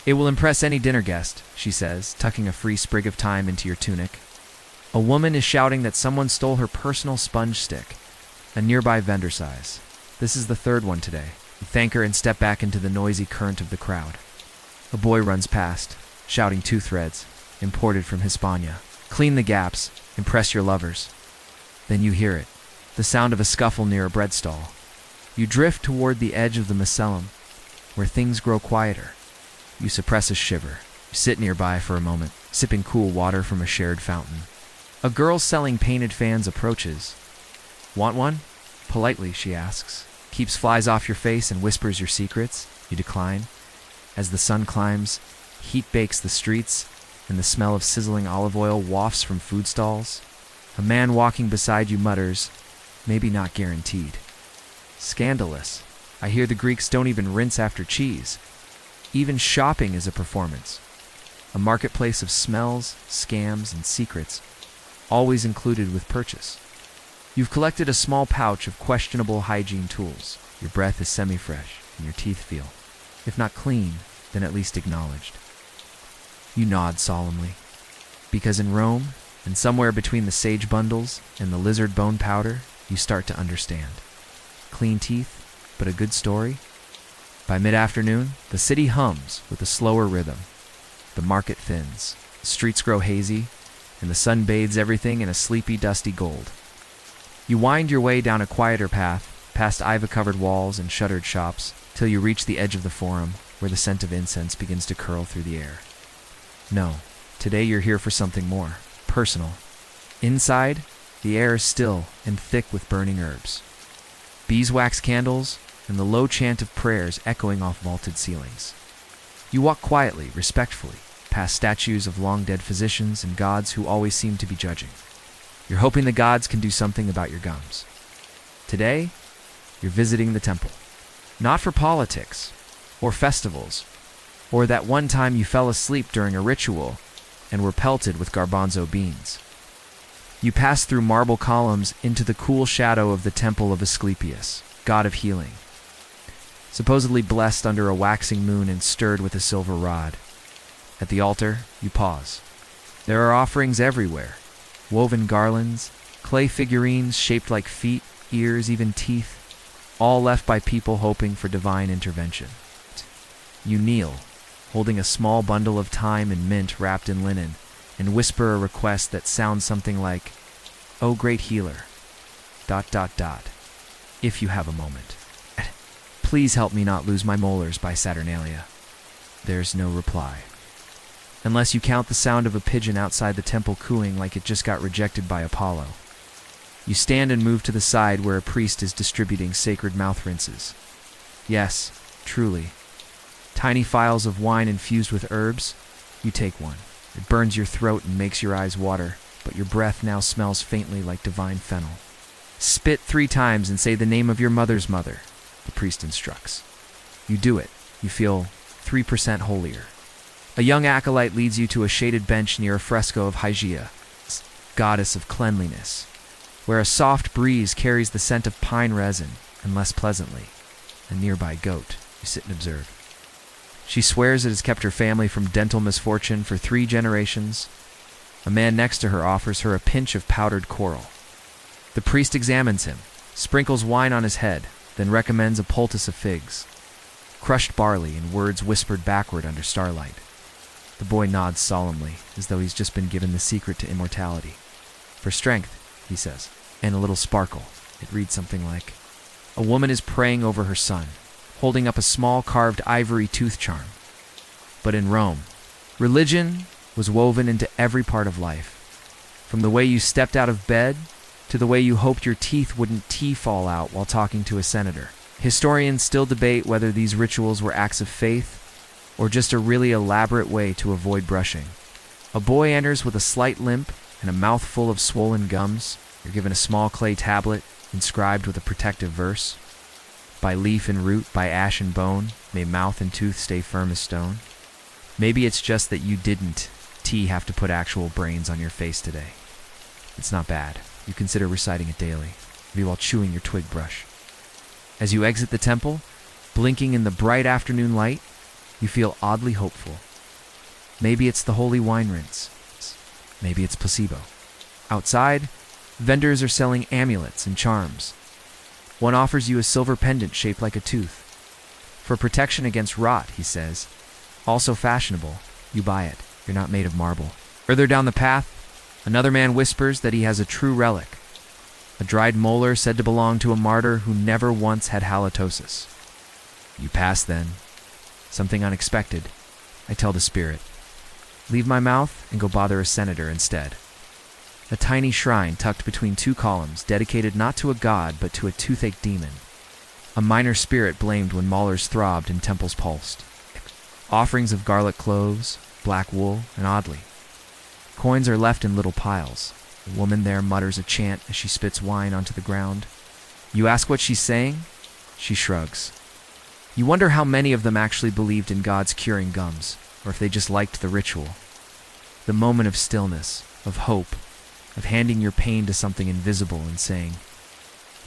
[SPEAKER 1] It will impress any dinner guest, she says, tucking a free sprig of thyme into your tunic. A woman is shouting that someone stole her personal sponge stick, a nearby vendor size. This is the third one today. You thank her and step back into the noisy current of the crowd. A boy runs past, shouting tooth threads, imported from Hispania. Clean the gaps, impress your lovers. Then you hear it, the sound of a scuffle near a bread stall. You drift toward the edge of the macellum, where things grow quieter. You suppress a shiver. You sit nearby for a moment, sipping cool water from a shared fountain. A girl selling painted fans approaches. Want one? Politely, she asks. Keeps flies off your face and whispers your secrets. You decline. As the sun climbs, heat bakes the streets, and the smell of sizzling olive oil wafts from food stalls. A man walking beside you mutters, "Maybe not guaranteed." Scandalous. I hear the Greeks don't even rinse after cheese. Even shopping is a performance. A marketplace of smells, scams, and secrets, always included with purchase. You've collected a small pouch of questionable hygiene tools. Your breath is semi-fresh, and your teeth feel, if not clean, then at least acknowledged. You nod solemnly. Because in Rome, and somewhere between the sage bundles and the lizard bone powder, you start to understand. Clean teeth, but a good story? By mid-afternoon, the city hums with a slower rhythm. The market thins, the streets grow hazy, and the sun bathes everything in a sleepy, dusty gold. You wind your way down a quieter path, past ivy-covered walls and shuttered shops, till you reach the edge of the forum, where the scent of incense begins to curl through the air. No, today you're here for something more, personal. Inside, the air is still and thick with burning herbs. Beeswax candles, and the low chant of prayers echoing off vaulted ceilings. You walk quietly, respectfully, past statues of long-dead physicians and gods who always seem to be judging. You're hoping the gods can do something about your gums. Today, you're visiting the temple. Not for politics, or festivals, or that one time you fell asleep during a ritual and were pelted with garbanzo beans. You pass through marble columns into the cool shadow of the temple of Asclepius, god of healing. Supposedly blessed under a waxing moon and stirred with a silver rod. At the altar, you pause. There are offerings everywhere. Woven garlands, clay figurines shaped like feet, ears, even teeth, all left by people hoping for divine intervention. You kneel, holding a small bundle of thyme and mint wrapped in linen, and whisper a request that sounds something like, "O great healer, ... if you have a moment, please help me not lose my molars by Saturnalia." There's no reply. Unless you count the sound of a pigeon outside the temple cooing like it just got rejected by Apollo. You stand and move to the side where a priest is distributing sacred mouth rinses. Yes, truly. Tiny phials of wine infused with herbs. You take one. It burns your throat and makes your eyes water, but your breath now smells faintly like divine fennel. "Spit 3 times and say the name of your mother's mother," the priest instructs. You do it. You feel 3% holier. A young acolyte leads you to a shaded bench near a fresco of Hygiene, goddess of cleanliness, where a soft breeze carries the scent of pine resin, and less pleasantly, a nearby goat. You sit and observe. She swears it has kept her family from dental misfortune for 3 generations. A man next to her offers her a pinch of powdered coral. The priest examines him, sprinkles wine on his head, then recommends a poultice of figs. Crushed barley and words whispered backward under starlight. The boy nods solemnly, as though he's just been given the secret to immortality. "For strength," he says, and a little sparkle. It reads something like, "A woman is praying over her son, holding up a small carved ivory tooth charm." But in Rome, religion was woven into every part of life. From the way you stepped out of bed to the way you hoped your teeth wouldn't fall out while talking to a senator. Historians still debate whether these rituals were acts of faith or just a really elaborate way to avoid brushing. A boy enters with a slight limp and a mouthful of swollen gums. You're given a small clay tablet inscribed with a protective verse. "By leaf and root, by ash and bone, may mouth and tooth stay firm as stone." Maybe it's just that you didn't have to put actual brains on your face today. It's not bad. You consider reciting it daily, maybe while chewing your twig brush. As you exit the temple, blinking in the bright afternoon light, you feel oddly hopeful. Maybe it's the holy wine rinse. Maybe it's placebo. Outside, vendors are selling amulets and charms. One offers you a silver pendant shaped like a tooth. For protection against rot, he says. Also fashionable. You buy it. You're not made of marble. Further down the path, another man whispers that he has a true relic. A dried molar said to belong to a martyr who never once had halitosis. You pass then. Something unexpected. I tell the spirit, "Leave my mouth and go bother a senator instead." A tiny shrine tucked between 2 columns, dedicated not to a god but to a toothache demon. A minor spirit blamed when molars throbbed and temples pulsed. Offerings of garlic cloves, black wool, and oddly. Coins are left in little piles. The woman there mutters a chant as she spits wine onto the ground. You ask what she's saying? She shrugs. You wonder how many of them actually believed in God's curing gums, or if they just liked the ritual. The moment of stillness, of hope, of handing your pain to something invisible and saying,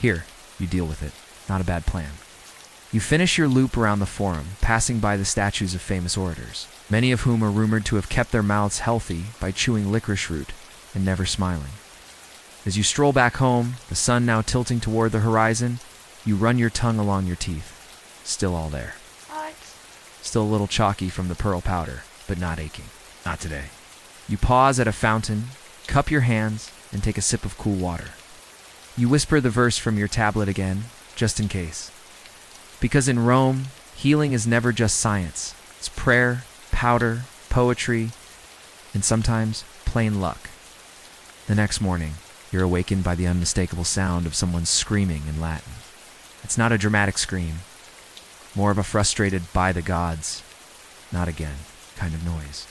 [SPEAKER 1] "Here, you deal with it. Not a bad plan." You finish your loop around the forum, passing by the statues of famous orators, many of whom are rumored to have kept their mouths healthy by chewing licorice root and never smiling. As you stroll back home, the sun now tilting toward the horizon, you run your tongue along your teeth. Still all there. Still a little chalky from the pearl powder, but not aching. Not today. You pause at a fountain, cup your hands, and take a sip of cool water. You whisper the verse from your tablet again, just in case. Because in Rome, healing is never just science. It's prayer, powder, poetry, and sometimes plain luck. The next morning, you're awakened by the unmistakable sound of someone screaming in Latin. It's not a dramatic scream, more of a frustrated "by the gods, not again" kind of noise.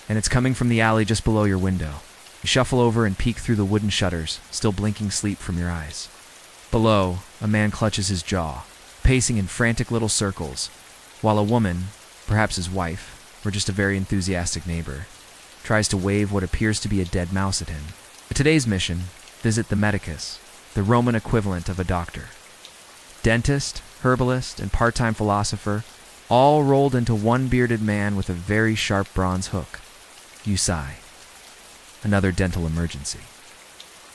[SPEAKER 1] And it's coming from the alley just below your window. You shuffle over and peek through the wooden shutters, still blinking sleep from your eyes. Below, a man clutches his jaw, pacing in frantic little circles, while a woman, perhaps his wife, or just a very enthusiastic neighbor, tries to wave what appears to be a dead mouse at him. Today's mission, visit the medicus, the Roman equivalent of a doctor. Dentist, herbalist, and part-time philosopher, all rolled into one bearded man with a very sharp bronze hook. You sigh. Another dental emergency.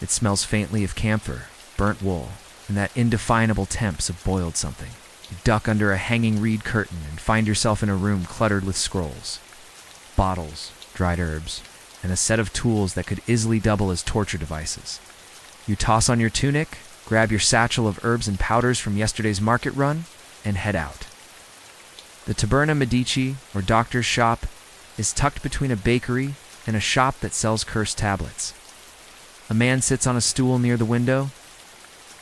[SPEAKER 1] It smells faintly of camphor, burnt wool, and that indefinable temps of boiled something. You duck under a hanging reed curtain and find yourself in a room cluttered with scrolls, bottles, dried herbs, and a set of tools that could easily double as torture devices. You toss on your tunic, grab your satchel of herbs and powders from yesterday's market run, and head out. The Taberna Medici, or doctor's shop, is tucked between a bakery and a shop that sells cursed tablets. A man sits on a stool near the window.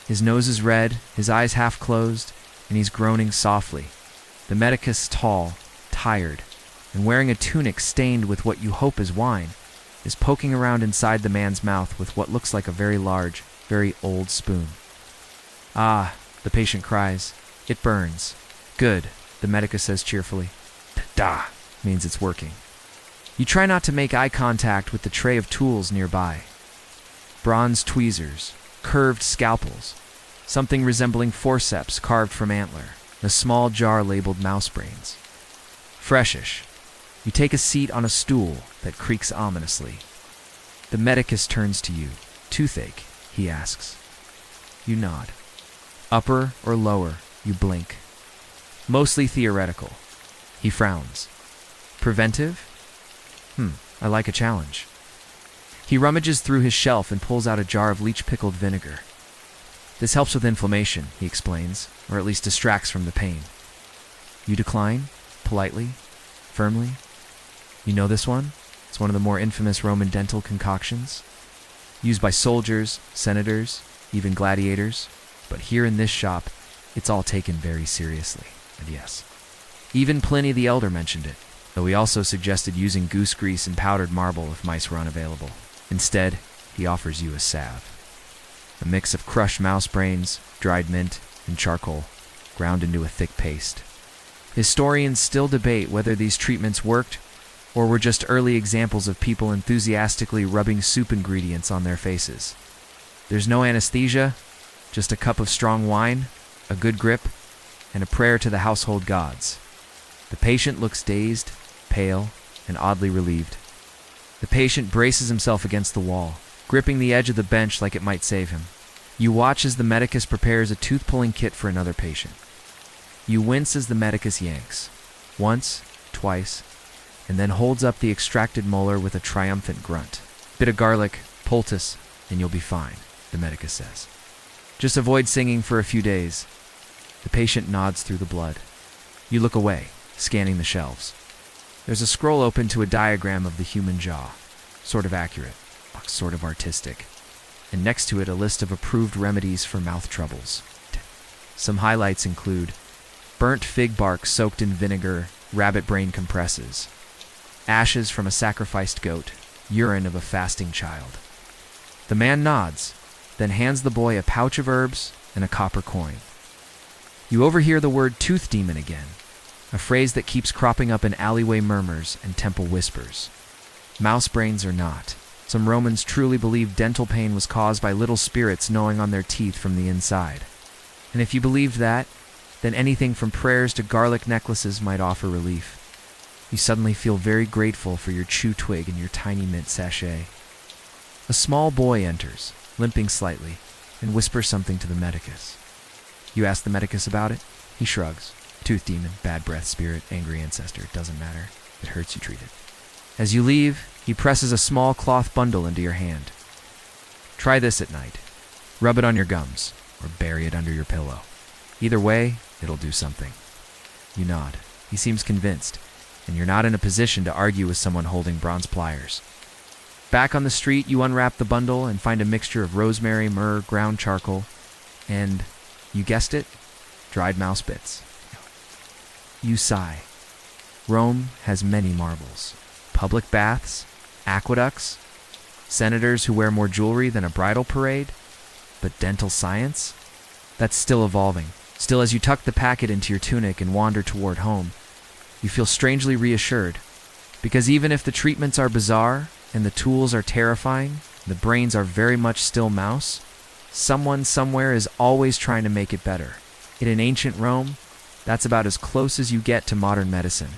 [SPEAKER 1] His nose is red, his eyes half closed, and he's groaning softly. The medicus, tall, tired, and wearing a tunic stained with what you hope is wine, is poking around inside the man's mouth with what looks like a very large, very old spoon. "Ah," the patient cries. "It burns." "Good," the medicus says cheerfully. "Da" means it's working. You try not to make eye contact with the tray of tools nearby. Bronze tweezers, curved scalpels, something resembling forceps carved from antler, a small jar labeled mouse brains. Freshish. You take a seat on a stool that creaks ominously. The medicus turns to you. "Toothache?" he asks. You nod. "Upper or lower?" You blink. "Mostly theoretical." He frowns. "Preventive?" I like a challenge." He rummages through his shelf and pulls out a jar of leech-pickled vinegar. "This helps with inflammation," he explains, "or at least distracts from the pain." You decline, politely, firmly. "You know this one? It's one of the more infamous Roman dental concoctions. Used by soldiers, senators, even gladiators. But here in this shop, it's all taken very seriously. And yes, even Pliny the Elder mentioned it, though he also suggested using goose grease and powdered marble if mice were unavailable. Instead, he offers you a salve. A mix of crushed mouse brains, dried mint, and charcoal, ground into a thick paste. Historians still debate whether these treatments worked or were just early examples of people enthusiastically rubbing soup ingredients on their faces. There's no anesthesia, just a cup of strong wine, a good grip, and a prayer to the household gods. The patient looks dazed, pale, and oddly relieved. The patient braces himself against the wall, gripping the edge of the bench like it might save him. You watch as the medicus prepares a tooth-pulling kit for another patient. You wince as the medicus yanks, once, twice, and then holds up the extracted molar with a triumphant grunt. "Bit of garlic, poultice, and you'll be fine," the medicus says. "Just avoid singing for a few days." The patient nods through the blood. You look away, scanning the shelves. There's a scroll open to a diagram of the human jaw, sort of accurate, sort of artistic, and next to it a list of approved remedies for mouth troubles. Some highlights include burnt fig bark soaked in vinegar, rabbit brain compresses, ashes from a sacrificed goat, urine of a fasting child. The man nods, then hands the boy a pouch of herbs and a copper coin. You overhear the word tooth demon again, a phrase that keeps cropping up in alleyway murmurs and temple whispers. Mouse brains or not, some Romans truly believed dental pain was caused by little spirits gnawing on their teeth from the inside. And if you believed that, then anything from prayers to garlic necklaces might offer relief. You suddenly feel very grateful for your chew twig and your tiny mint sachet. A small boy enters, limping slightly, and whispers something to the medicus. You ask the medicus about it. He shrugs. Tooth demon, bad breath, spirit, angry ancestor, it doesn't matter. It hurts, you treat it. As you leave, he presses a small cloth bundle into your hand. "Try this at night. Rub it on your gums, or bury it under your pillow. Either way, it'll do something." You nod. He seems convinced, and you're not in a position to argue with someone holding bronze pliers. Back on the street, you unwrap the bundle and find a mixture of rosemary, myrrh, ground charcoal, and, you guessed it, dried mouse bits. You sigh. Rome has many marvels. Public baths, aqueducts, senators who wear more jewelry than a bridal parade. But dental science? That's still evolving. Still, as you tuck the packet into your tunic and wander toward home, you feel strangely reassured. Because even if the treatments are bizarre and the tools are terrifying, the brains are very much still mouse, someone somewhere is always trying to make it better. In ancient Rome, that's about as close as you get to modern medicine.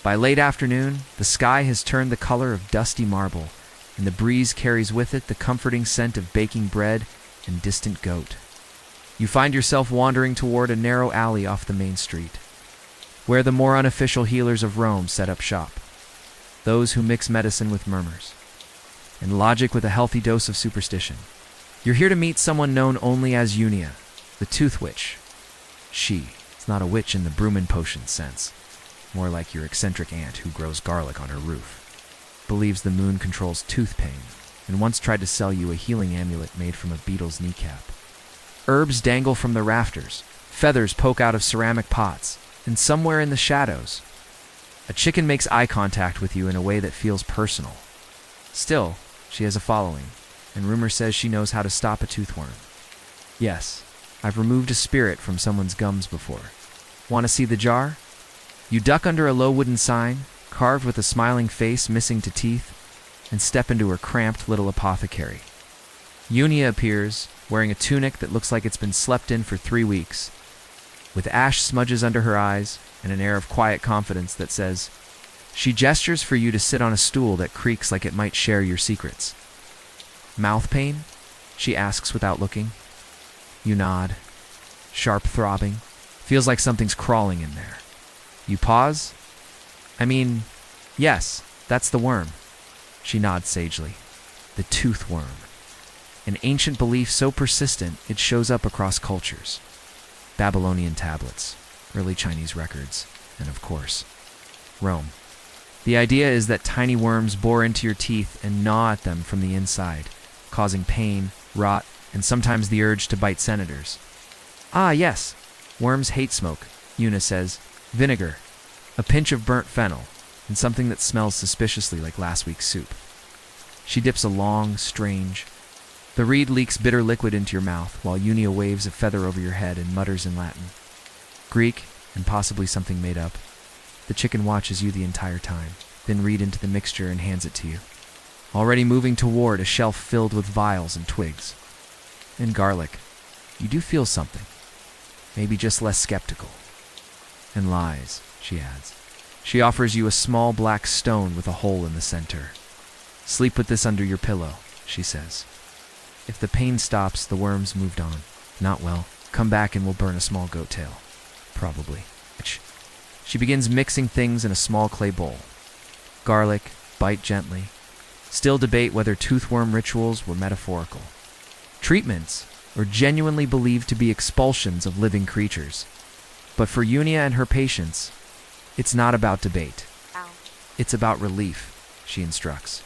[SPEAKER 1] By late afternoon, the sky has turned the color of dusty marble, and the breeze carries with it the comforting scent of baking bread and distant goat. You find yourself wandering toward a narrow alley off the main street, where the more unofficial healers of Rome set up shop, those who mix medicine with murmurs, and logic with a healthy dose of superstition. You're here to meet someone known only as Unia, the Tooth Witch. She is not a witch in the Broomin potion sense, more like your eccentric aunt who grows garlic on her roof. Believes the moon controls tooth pain, and once tried to sell you a healing amulet made from a beetle's kneecap. Herbs dangle from the rafters, feathers poke out of ceramic pots, and somewhere in the shadows, a chicken makes eye contact with you in a way that feels personal. Still, she has a following, and rumor says she knows how to stop a toothworm. Yes, I've removed a spirit from someone's gums before. Want to see the jar? You duck under a low wooden sign, carved with a smiling face missing to teeth, and step into her cramped little apothecary. Unia appears, wearing a tunic that looks like it's been slept in for 3 weeks, with ash smudges under her eyes and an air of quiet confidence that says, she gestures for you to sit on a stool that creaks like it might share your secrets. Mouth pain? She asks without looking. You nod. Sharp throbbing. Feels like something's crawling in there. You pause? Yes, that's the worm. She nods sagely. The tooth worm. An ancient belief so persistent it shows up across cultures. Babylonian tablets, early Chinese records, and of course, Rome. The idea is that tiny worms bore into your teeth and gnaw at them from the inside, causing pain, rot, and sometimes the urge to bite senators. Ah, yes. Worms hate smoke, Una says. Vinegar, a pinch of burnt fennel, and something that smells suspiciously like last week's soup. She dips a long, strange. The reed leaks bitter liquid into your mouth, while Unia waves a feather over your head and mutters in Latin. Greek, and possibly something made up. The chicken watches you the entire time, then reads into the mixture and hands it to you, already moving toward a shelf filled with vials and twigs. And garlic. You do feel something. Maybe just less skeptical. And lies, she adds. She offers you a small black stone with a hole in the center. Sleep with this under your pillow, she says. If the pain stops, the worms moved on. Not well. Come back and we'll burn a small goat tail. Probably. She begins mixing things in a small clay bowl. Garlic, bite gently. Still debate whether toothworm rituals were metaphorical. Treatments, or genuinely believed to be expulsions of living creatures. But for Unia and her patients, it's not about debate.
[SPEAKER 2] Ow.
[SPEAKER 1] It's about relief, she instructs.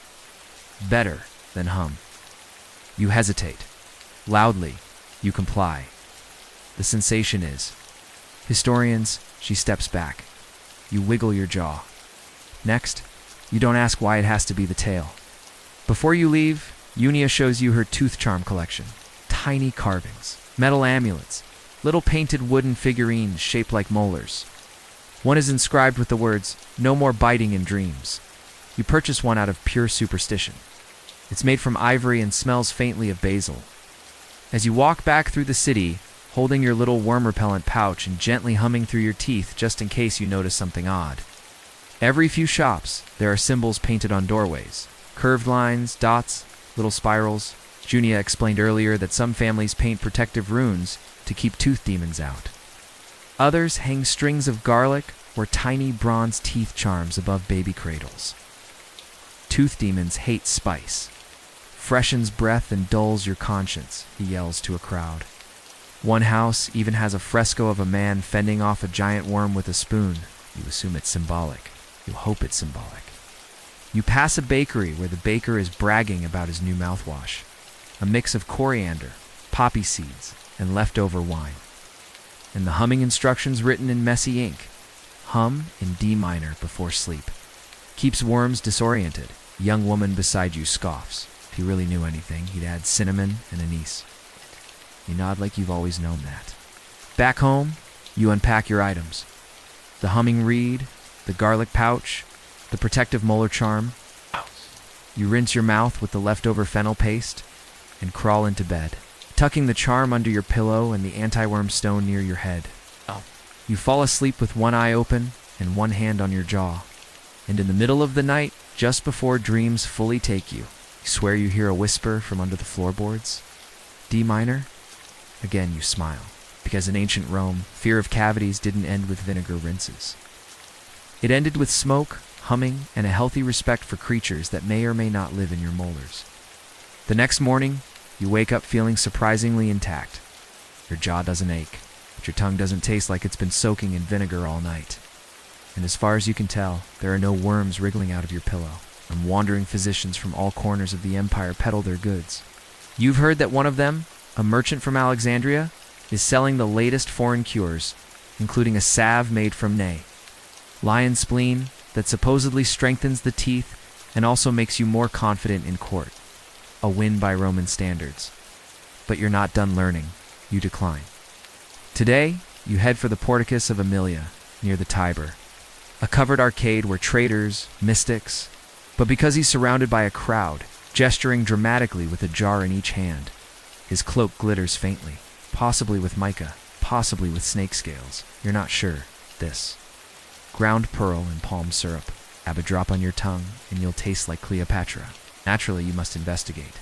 [SPEAKER 1] Better than hum. You hesitate. Loudly, you comply. The sensation is. Historians, she steps back. You wiggle your jaw. Next, you don't ask why it has to be the tail. Before you leave, Unia shows you her tooth charm collection. Tiny carvings, metal amulets, little painted wooden figurines shaped like molars. One is inscribed with the words, "No more biting in dreams." You purchase one out of pure superstition. It's made from ivory and smells faintly of basil. As you walk back through the city, holding your little worm repellent pouch and gently humming through your teeth just in case you notice something odd. Every few shops, there are symbols painted on doorways. Curved lines, dots, little spirals. Junia explained earlier that some families paint protective runes to keep tooth demons out. Others hang strings of garlic or tiny bronze teeth charms above baby cradles. Tooth demons hate spice. Freshens breath and dulls your conscience, he yells to a crowd. One house even has a fresco of a man fending off a giant worm with a spoon. You assume it's symbolic. You hope it's symbolic. You pass a bakery where the baker is bragging about his new mouthwash. A mix of coriander, poppy seeds, and leftover wine. And the humming instructions written in messy ink. Hum in D minor before sleep. Keeps worms disoriented. Young woman beside you scoffs. If he really knew anything, he'd add cinnamon and anise. You nod like you've always known that. Back home, you unpack your items. The humming reed, the garlic pouch, the protective molar charm. You rinse your mouth with the leftover fennel paste and crawl into bed, tucking the charm under your pillow and the anti-worm stone near your head. You fall asleep with one eye open and one hand on your jaw. And in the middle of the night, just before dreams fully take you, you swear you hear a whisper from under the floorboards. D minor? Again, you smile, because in ancient Rome, fear of cavities didn't end with vinegar rinses. It ended with smoke, humming, and a healthy respect for creatures that may or may not live in your molars. The next morning, You wake up feeling surprisingly intact. Your jaw doesn't ache, but your tongue doesn't taste like it's been soaking in vinegar all night. And as far as you can tell, there are no worms wriggling out of your pillow, and wandering physicians from all corners of the empire peddle their goods. You've heard that one of them, a merchant from Alexandria, is selling the latest foreign cures, including a salve made from lion spleen that supposedly strengthens the teeth and also makes you more confident in court. A win by Roman standards. But you're not done learning. You decline. Today, you head for the Porticus of Aemilia, near the Tiber, a covered arcade where traders, mystics, but because he's surrounded by a crowd, gesturing dramatically with a jar in each hand, his cloak glitters faintly, possibly with mica, possibly with snake scales. You're not sure. This. Ground pearl and palm syrup. Have a drop on your tongue, and you'll taste like Cleopatra. Naturally, you must investigate.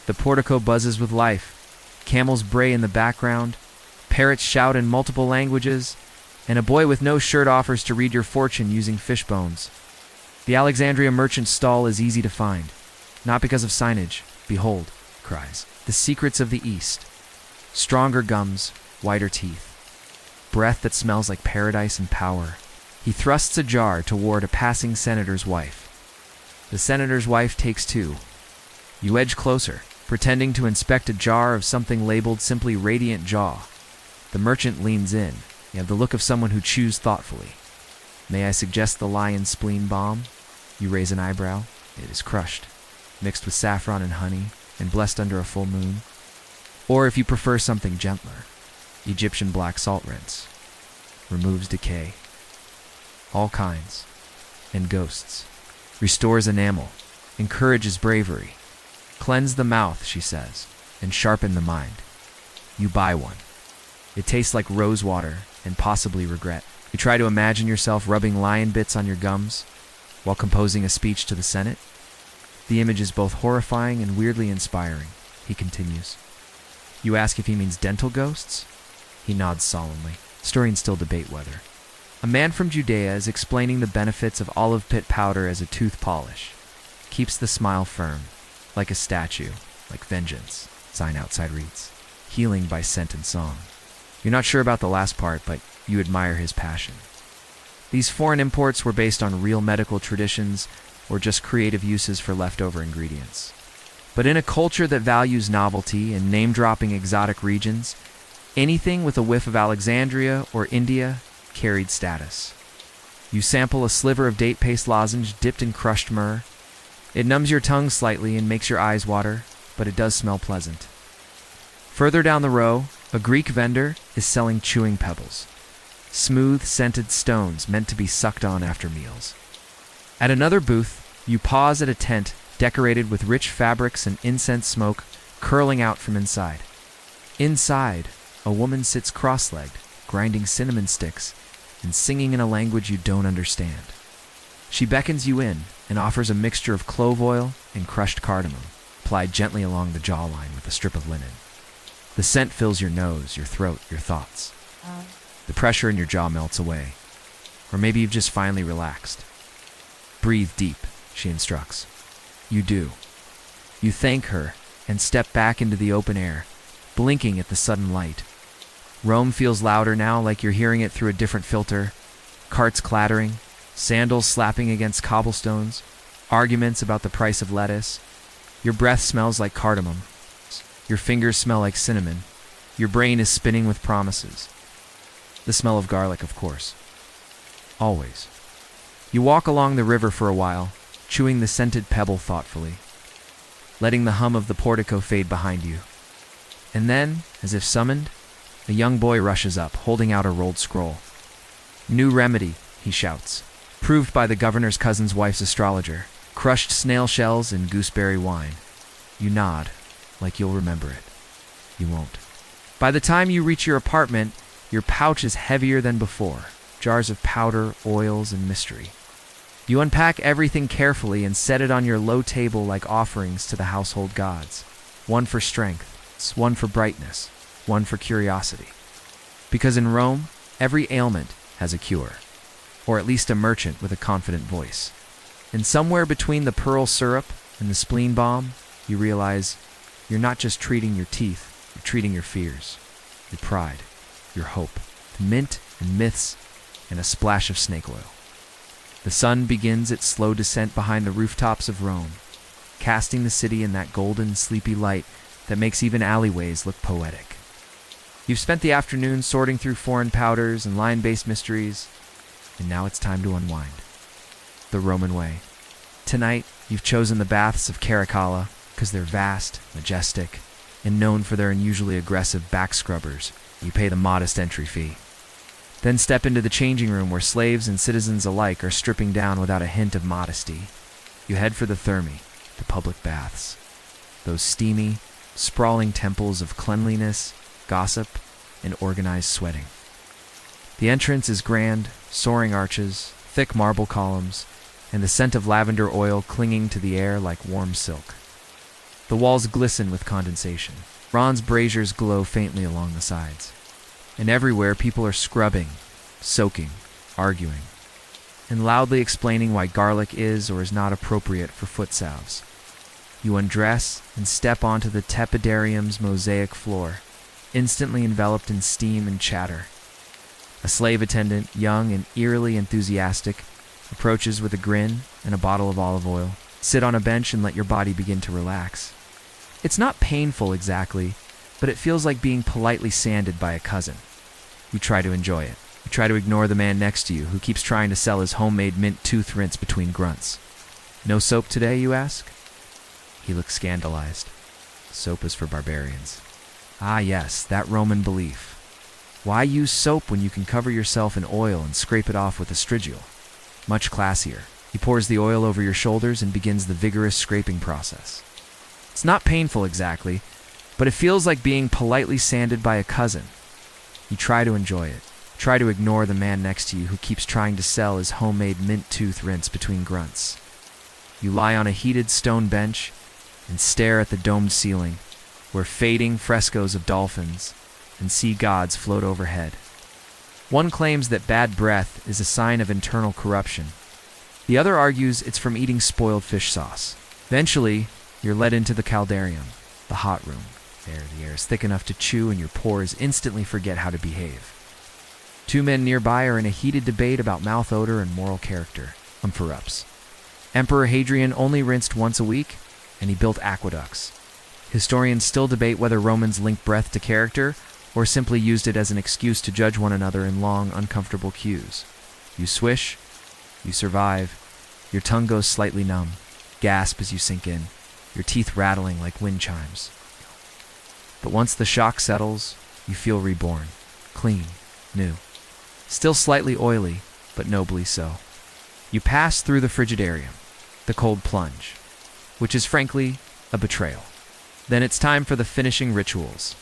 [SPEAKER 1] The portico buzzes with life. Camels bray in the background. Parrots shout in multiple languages. And a boy with no shirt offers to read your fortune using fish bones. The Alexandria merchant's stall is easy to find. Not because of signage. Behold, cries, the secrets of the East. Stronger gums, whiter teeth. Breath that smells like paradise and power. He thrusts a jar toward a passing senator's wife. The senator's wife takes two. You edge closer, pretending to inspect a jar of something labeled simply Radiant Jaw. The merchant leans in. You have the look of someone who chews thoughtfully. May I suggest the lion spleen balm? You raise an eyebrow. It is crushed, mixed with saffron and honey, and blessed under a full moon. Or if you prefer something gentler, Egyptian black salt rinse. Removes decay. All kinds. And ghosts. Restores enamel. Encourages bravery. Cleanse the mouth, she says, and sharpen the mind. You buy one. It tastes like rose water and possibly regret. You try to imagine yourself rubbing lion bits on your gums while composing a speech to the Senate. The image is both horrifying and weirdly inspiring, he continues. You ask if he means dental ghosts? He nods solemnly. Historians still debate whether. A man from Judea is explaining the benefits of olive pit powder as a tooth polish. Keeps the smile firm, like a statue, like vengeance. Sign outside reads, healing by scent and song. You're not sure about the last part, but you admire his passion. These foreign imports were based on real medical traditions or just creative uses for leftover ingredients. But in a culture that values novelty and name-dropping exotic regions, anything with a whiff of Alexandria or India carried status. You sample a sliver of date paste lozenge dipped in crushed myrrh. It numbs your tongue slightly and makes your eyes water, but it does smell pleasant. Further down the row, a Greek vendor is selling chewing pebbles, smooth, scented stones meant to be sucked on after meals. At another booth, you pause at a tent decorated with rich fabrics and incense smoke curling out from inside. Inside, a woman sits cross-legged, grinding cinnamon sticks and singing in a language you don't understand. She beckons you in and offers a mixture of clove oil and crushed cardamom, applied gently along the jawline with a strip of linen. The scent fills your nose, your throat, your thoughts. The pressure in your jaw melts away. Or maybe you've just finally relaxed. Breathe deep, she instructs. You do. You thank her and step back into the open air, blinking at the sudden light. Rome feels louder now, like you're hearing it through a different filter. Carts clattering, sandals slapping against cobblestones, arguments about the price of lettuce. Your breath smells like cardamom. Your fingers smell like cinnamon. Your brain is spinning with promises. The smell of garlic, of course. Always. You walk along the river for a while, chewing the scented pebble thoughtfully, letting the hum of the portico fade behind you. And then, as if summoned, a young boy rushes up, holding out a rolled scroll. New remedy, he shouts, proved by the governor's cousin's wife's astrologer. Crushed snail shells and gooseberry wine. You nod, like you'll remember it. You won't. By the time you reach your apartment, your pouch is heavier than before. Jars of powder, oils, and mystery. You unpack everything carefully and set it on your low table like offerings to the household gods. One for strength, one for brightness, one for curiosity. Because in Rome, every ailment has a cure. Or at least a merchant with a confident voice. And somewhere between the pearl syrup and the spleen balm, you realize You're not just treating your teeth, you're treating your fears, your pride, your hope, with mint and myths and a splash of snake oil. The sun begins its slow descent behind the rooftops of Rome, casting the city in that golden, sleepy light that makes even alleyways look poetic. You've spent the afternoon sorting through foreign powders and line-based mysteries, and now it's time to unwind. The Roman way. Tonight, you've chosen the baths of Caracalla because they're vast, majestic, and known for their unusually aggressive back scrubbers. You pay the modest entry fee. Then step into the changing room where slaves and citizens alike are stripping down without a hint of modesty. You head for the thermi, the public baths. Those steamy, sprawling temples of cleanliness, gossip, and organized sweating. The entrance is grand, soaring arches, thick marble columns, and the scent of lavender oil clinging to the air like warm silk. The walls glisten with condensation. Bronze braziers glow faintly along the sides. And everywhere people are scrubbing, soaking, arguing, and loudly explaining why garlic is or is not appropriate for foot salves. You undress and step onto the tepidarium's mosaic floor, instantly enveloped in steam and chatter. A slave attendant, young and eerily enthusiastic, approaches with a grin and a bottle of olive oil. Sit on a bench and let your body begin to relax. It's not painful exactly, but it feels like being politely sanded by a cousin. You try to enjoy it. You try to ignore the man next to you who keeps trying to sell his homemade mint tooth rinse between grunts. No soap today, you ask? He looks scandalized. Soap is for barbarians. Ah yes, that Roman belief. Why use soap when you can cover yourself in oil and scrape it off with a strigil? Much classier. He pours the oil over your shoulders and begins the vigorous scraping process. It's not painful exactly, but it feels like being politely sanded by a cousin. You try to enjoy it. Try to ignore the man next to you who keeps trying to sell his homemade mint tooth rinse between grunts. You lie on a heated stone bench and stare at the domed ceiling, where fading frescoes of dolphins and sea gods float overhead. One claims that bad breath is a sign of internal corruption. The other argues it's from eating spoiled fish sauce. Eventually, you're led into the caldarium, the hot room. There, the air is thick enough to chew and your pores instantly forget how to behave. Two men nearby are in a heated debate about mouth odor and moral character. For-ups. Emperor Hadrian only rinsed once a week, and he built aqueducts. Historians still debate whether Romans linked breath to character or simply used it as an excuse to judge one another in long, uncomfortable queues. You swish, you survive, your tongue goes slightly numb, gasp as you sink in, your teeth rattling like wind chimes. But once the shock settles, you feel reborn, clean, new. Still slightly oily, but nobly so. You pass through the frigidarium, the cold plunge, which is frankly a betrayal. Then it's time for the finishing rituals.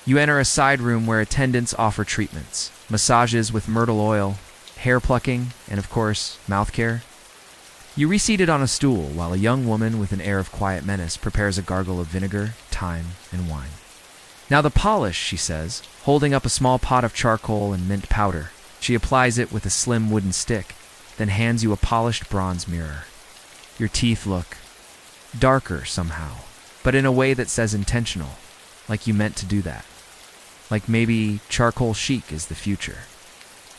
[SPEAKER 1] You enter a side room where attendants offer treatments, massages with myrtle oil, hair plucking, and of course, mouth care. You reseated on a stool while a young woman with an air of quiet menace prepares a gargle of vinegar, thyme, and wine. Now the polish, she says, holding up a small pot of charcoal and mint powder. She applies it with a slim wooden stick, then hands you a polished bronze mirror. Your teeth look darker somehow, but in a way that says intentional, like you meant to do that. Like maybe charcoal chic is the future.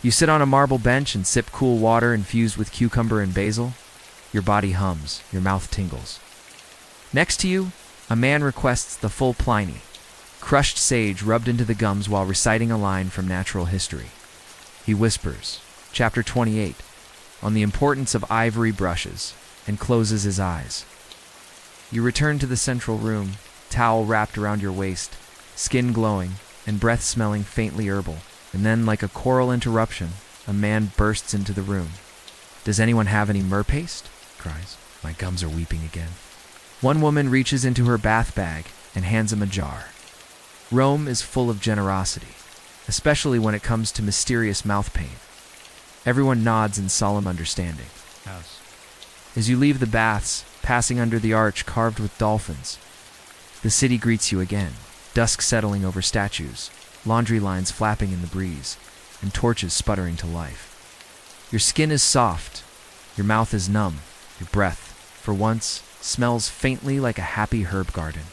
[SPEAKER 1] You sit on a marble bench and sip cool water infused with cucumber and basil. Your body hums, your mouth tingles. Next to you, a man requests the full Pliny, crushed sage rubbed into the gums while reciting a line from natural history. He whispers, chapter 28, on the importance of ivory brushes, and closes his eyes. You return to the central room, towel wrapped around your waist, skin glowing, and breath smelling faintly herbal. And then, like a choral interruption, a man bursts into the room. "Does anyone have any myrrh paste?" cries. My gums are weeping again. One woman reaches into her bath bag and hands him a jar. Rome is full of generosity, especially when it comes to mysterious mouth pain. Everyone nods in solemn understanding. As you leave the baths, passing under the arch carved with dolphins, the city greets you again, dusk settling over statues, laundry lines flapping in the breeze, and torches sputtering to life. Your skin is soft, your mouth is numb, your breath, for once, smells faintly like a happy herb garden.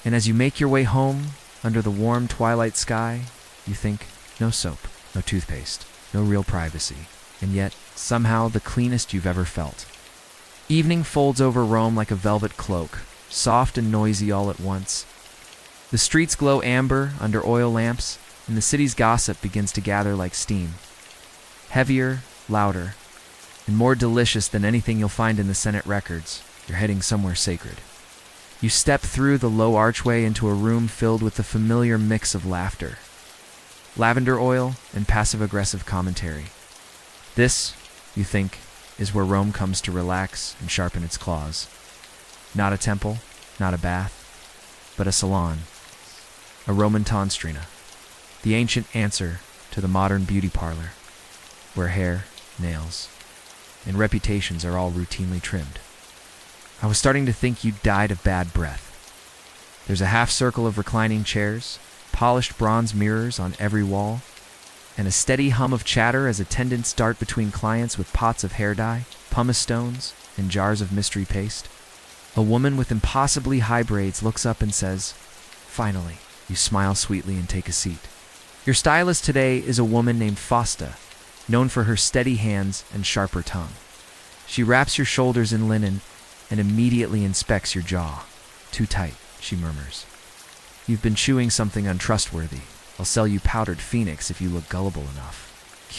[SPEAKER 1] And as you make your way home, under the warm twilight sky, you think, no soap, no toothpaste, no real privacy, and yet, somehow, the cleanest you've ever felt. Evening folds over Rome like a velvet cloak, soft and noisy all at once. The streets glow amber under oil lamps, and the city's gossip begins to gather like steam. Heavier, louder, and more delicious than anything you'll find in the Senate records. You're heading somewhere sacred. You step through the low archway into a room filled with the familiar mix of laughter, lavender oil, and passive-aggressive commentary. This, you think, is where Rome comes to relax and sharpen its claws. Not a temple, not a bath, but a salon, a Roman tanstrina, the ancient answer to the modern beauty parlor, where hair, nails, and reputations are all routinely trimmed. I was starting to think you'd died of bad breath. There's a half circle of reclining chairs, polished bronze mirrors on every wall, and a steady hum of chatter as attendants dart between clients with pots of hair dye, pumice stones, and jars of mystery paste. A woman with impossibly high braids looks up and says, "Finally." You smile sweetly and take a seat. Your stylist today is a woman named Fausta, known for her steady hands and sharper tongue. She wraps your shoulders in linen and immediately inspects your jaw. "Too tight," she murmurs. "You've been chewing something untrustworthy. I'll sell you powdered phoenix if you look gullible enough."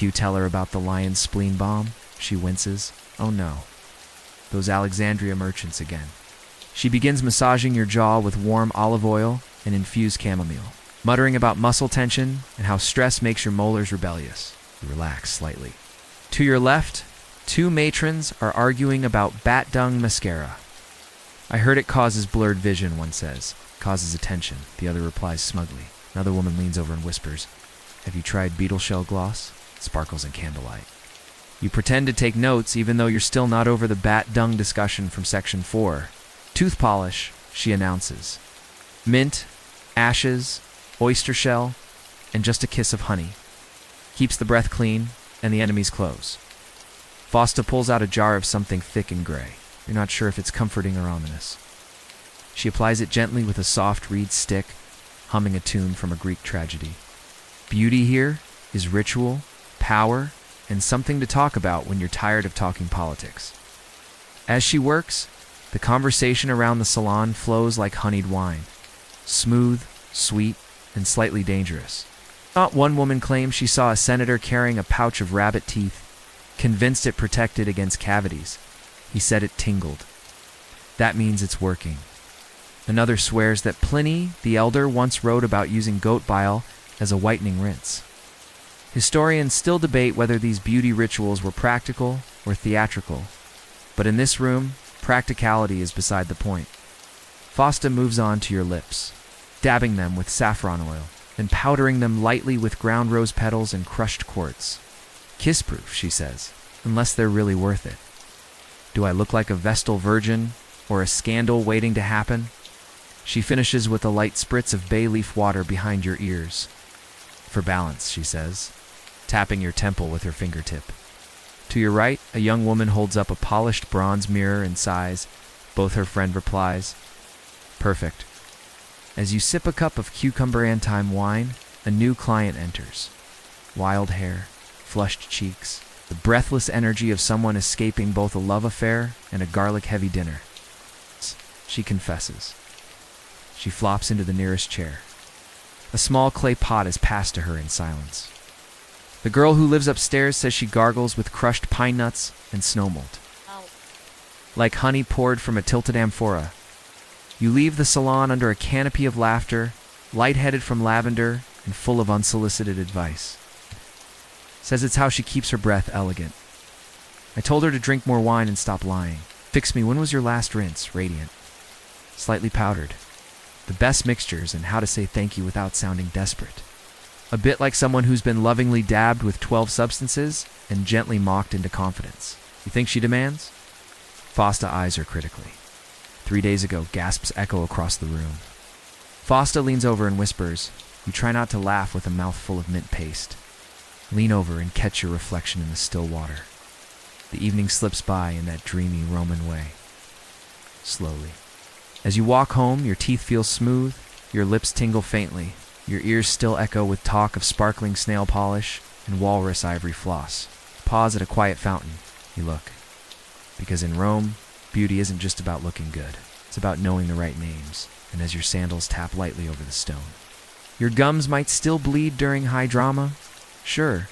[SPEAKER 1] You tell her about the lion's spleen bomb. She winces. "Oh no. Those Alexandria merchants again." She begins massaging your jaw with warm olive oil and infused chamomile, muttering about muscle tension and how stress makes your molars rebellious. You relax slightly. To your left, two matrons are arguing about bat dung mascara. "I heard it causes blurred vision," one says. "Causes attention," the other replies smugly. Another woman leans over and whispers, "Have you tried beetle shell gloss? It sparkles in candlelight." You pretend to take notes even though you're still not over the bat dung discussion from section 4. "Tooth polish," she announces. "Mint, ashes, oyster shell, and just a kiss of honey. Keeps the breath clean and the enemy's clothes." Fausta pulls out a jar of something thick and gray. You're not sure if it's comforting or ominous. She applies it gently with a soft reed stick, humming a tune from a Greek tragedy. Beauty here is ritual, power, and something to talk about when you're tired of talking politics. As she works, the conversation around the salon flows like honeyed wine, smooth, sweet, and slightly dangerous. Not one woman claims she saw a senator carrying a pouch of rabbit teeth, convinced it protected against cavities. He said it tingled. That means it's working. Another swears that Pliny the Elder once wrote about using goat bile as a whitening rinse. Historians still debate whether these beauty rituals were practical or theatrical, but in this room, practicality is beside the point. Fausta moves on to your lips, dabbing them with saffron oil, then powdering them lightly with ground rose petals and crushed quartz. "Kiss-proof," she says, "unless they're really worth it." Do I look like a Vestal virgin or a scandal waiting to happen? She finishes with a light spritz of bay leaf water behind your ears. "For balance," she says, tapping your temple with her fingertip. To your right, a young woman holds up a polished bronze mirror and sighs. Both her friend replies, "Perfect." As you sip a cup of cucumber and thyme wine, a new client enters. Wild hair, flushed cheeks, the breathless energy of someone escaping both a love affair and a garlic-heavy dinner. She confesses. She flops into the nearest chair. A small clay pot is passed to her in silence. The girl who lives upstairs says she gargles with crushed pine nuts and snow malt, like honey poured from a tilted amphora. You leave the salon under a canopy of laughter, lightheaded from lavender and full of unsolicited advice. Says it's how she keeps her breath elegant. I told her to drink more wine and stop lying. "Fix me, when was your last rinse?" Radiant. "Slightly powdered. The best mixtures and how to say thank you without sounding desperate." A bit like someone who's been lovingly dabbed with 12 substances and gently mocked into confidence. You think she demands? Fausta eyes her critically. 3 days ago, gasps echo across the room. Fausta leans over and whispers, "You try not to laugh with a mouthful of mint paste. Lean over and catch your reflection in the still water." The evening slips by in that dreamy Roman way. Slowly, As you walk home, your teeth feel smooth, your lips tingle faintly, your ears still echo with talk of sparkling snail polish and walrus ivory floss. Pause at a quiet fountain. You look. Because in Rome, beauty isn't just about looking good. It's about knowing the right names, and as your sandals tap lightly over the stone. Your gums might still bleed during high drama, sure,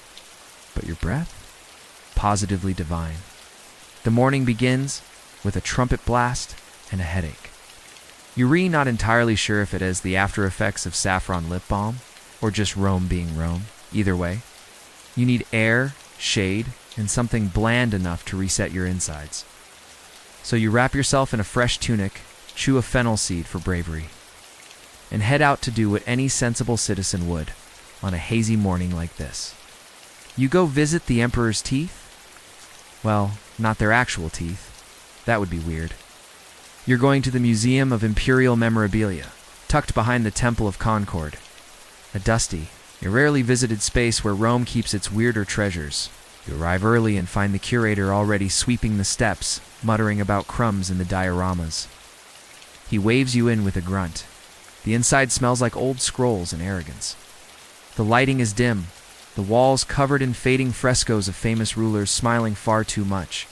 [SPEAKER 1] but your breath? Positively divine. The morning begins with a trumpet blast and a headache. You're not entirely sure if it is the after effects of saffron lip balm or just Rome being Rome. Either way, you need air, shade, and something bland enough to reset your insides. So you wrap yourself in a fresh tunic, chew a fennel seed for bravery, and head out to do what any sensible citizen would on a hazy morning like this. You go visit the emperor's teeth? Well, not their actual teeth. That would be weird. You're going to the Museum of Imperial Memorabilia, tucked behind the Temple of Concord. A dusty, rarely visited space where Rome keeps its weirder treasures. You arrive early and find the curator already sweeping the steps, muttering about crumbs in the dioramas. He waves you in with a grunt. The inside smells like old scrolls and arrogance. The lighting is dim, the walls covered in fading frescoes of famous rulers smiling far too much.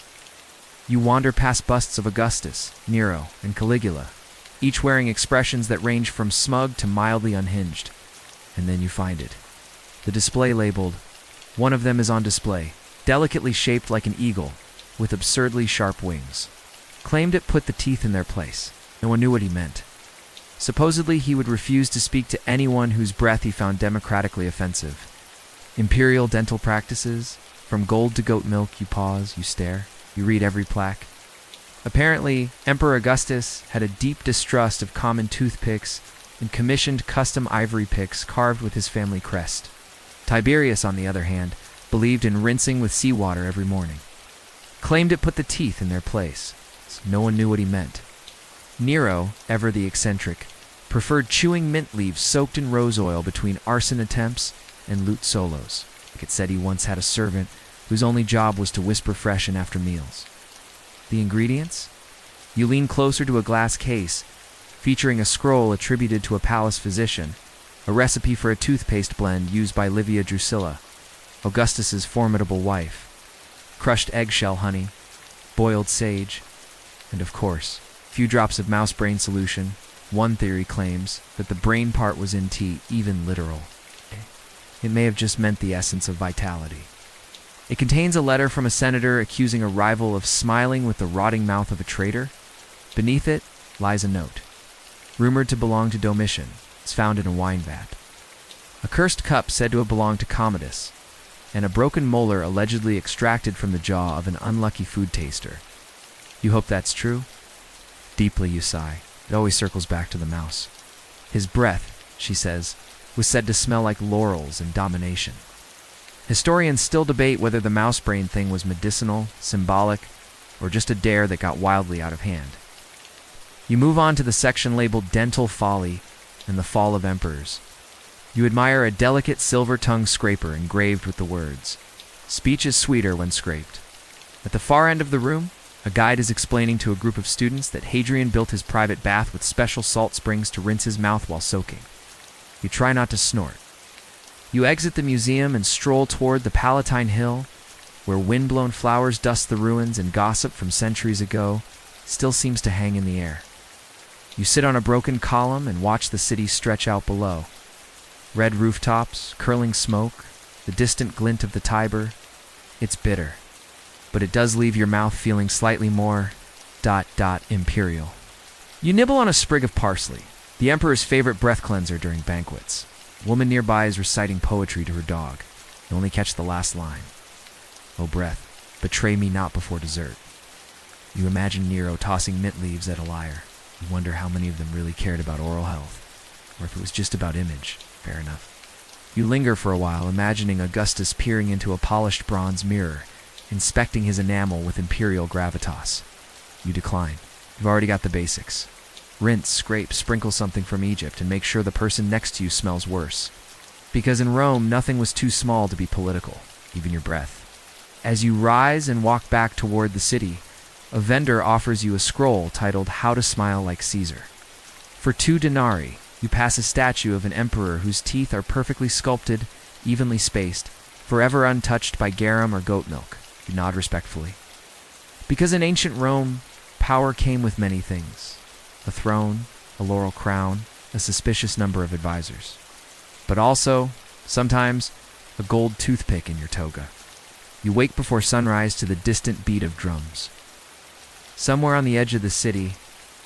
[SPEAKER 1] You wander past busts of Augustus, Nero, and Caligula, each wearing expressions that range from smug to mildly unhinged. And then you find it. The display labeled, one of them is on display, delicately shaped like an eagle, with absurdly sharp wings. Claimed it put the teeth in their place. No one knew what he meant. Supposedly, he would refuse to speak to anyone whose breath he found democratically offensive. Imperial dental practices, from gold to goat milk, you pause, you stare. You read every plaque. Apparently, Emperor Augustus had a deep distrust of common toothpicks and commissioned custom ivory picks carved with his family crest. Tiberius, on the other hand, believed in rinsing with seawater every morning. Claimed it put the teeth in their place. So no one knew what he meant. Nero, ever the eccentric, preferred chewing mint leaves soaked in rose oil between arson attempts and lute solos. It said he once had a servant whose only job was to whisper freshen after meals. The ingredients? You lean closer to a glass case, featuring a scroll attributed to a palace physician, a recipe for a toothpaste blend used by Livia Drusilla, Augustus's formidable wife, crushed eggshell honey, boiled sage, and of course, a few drops of mouse brain solution. One theory claims that the brain part was in tea, even literal. It may have just meant the essence of vitality. It contains a letter from a senator accusing a rival of smiling with the rotting mouth of a traitor. Beneath it lies a note, rumored to belong to Domitian. It's found in a wine vat. A cursed cup said to have belonged to Commodus, and a broken molar allegedly extracted from the jaw of an unlucky food taster. You hope that's true? Deeply you sigh. It always circles back to the mouse. His breath, she says, was said to smell like laurels and domination. Historians still debate whether the mouse brain thing was medicinal, symbolic, or just a dare that got wildly out of hand. You move on to the section labeled Dental Folly and the Fall of Emperors. You admire a delicate silver-tongued scraper engraved with the words, "Speech is sweeter when scraped." At the far end of the room, a guide is explaining to a group of students that Hadrian built his private bath with special salt springs to rinse his mouth while soaking. You try not to snort. You exit the museum and stroll toward the Palatine Hill, where wind-blown flowers dust the ruins and gossip from centuries ago still seems to hang in the air. You sit on a broken column and watch the city stretch out below. Red rooftops, curling smoke, the distant glint of the Tiber. It's bitter, but it does leave your mouth feeling slightly more ... imperial. You nibble on a sprig of parsley, the emperor's favorite breath cleanser during banquets. A woman nearby is reciting poetry to her dog. You only catch the last line. "Oh breath, betray me not before dessert." You imagine Nero tossing mint leaves at a lyre. You wonder how many of them really cared about oral health, or if it was just about image. Fair enough. You linger for a while, imagining Augustus peering into a polished bronze mirror, inspecting his enamel with imperial gravitas. You decline. You've already got the basics. Rinse, scrape, sprinkle something from Egypt, and make sure the person next to you smells worse. Because in Rome, nothing was too small to be political, even your breath. As you rise and walk back toward the city, a vendor offers you a scroll titled How to Smile Like Caesar. For 2 denarii, you pass a statue of an emperor whose teeth are perfectly sculpted, evenly spaced, forever untouched by garum or goat milk. You nod respectfully. Because in ancient Rome, power came with many things: a throne, a laurel crown, a suspicious number of advisors. But also, sometimes, a gold toothpick in your toga. You wake before sunrise to the distant beat of drums. Somewhere on the edge of the city,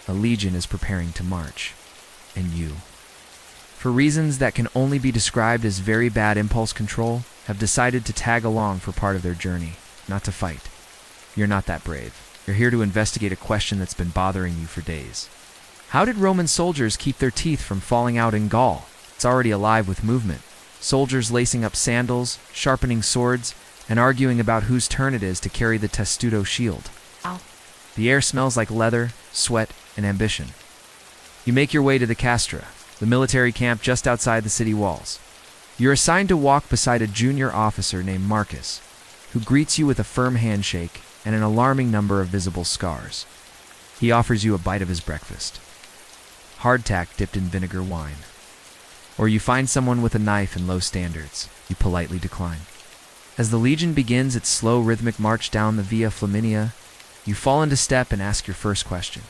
[SPEAKER 1] a legion is preparing to march. And you, for reasons that can only be described as very bad impulse control, have decided to tag along for part of their journey, not to fight. You're not that brave. You're here to investigate a question that's been bothering you for days. How did Roman soldiers keep their teeth from falling out in Gaul? It's already alive with movement. Soldiers lacing up sandals, sharpening swords, and arguing about whose turn it is to carry the testudo shield.
[SPEAKER 2] Ow.
[SPEAKER 1] The air smells like leather, sweat, and ambition. You make your way to the castra, the military camp just outside the city walls. You're assigned to walk beside a junior officer named Marcus, who greets you with a firm handshake and an alarming number of visible scars. He offers you a bite of his breakfast: hardtack dipped in vinegar wine. Or you find someone with a knife and low standards. You politely decline. As the legion begins its slow rhythmic march down the Via Flaminia, you fall into step and ask your first question.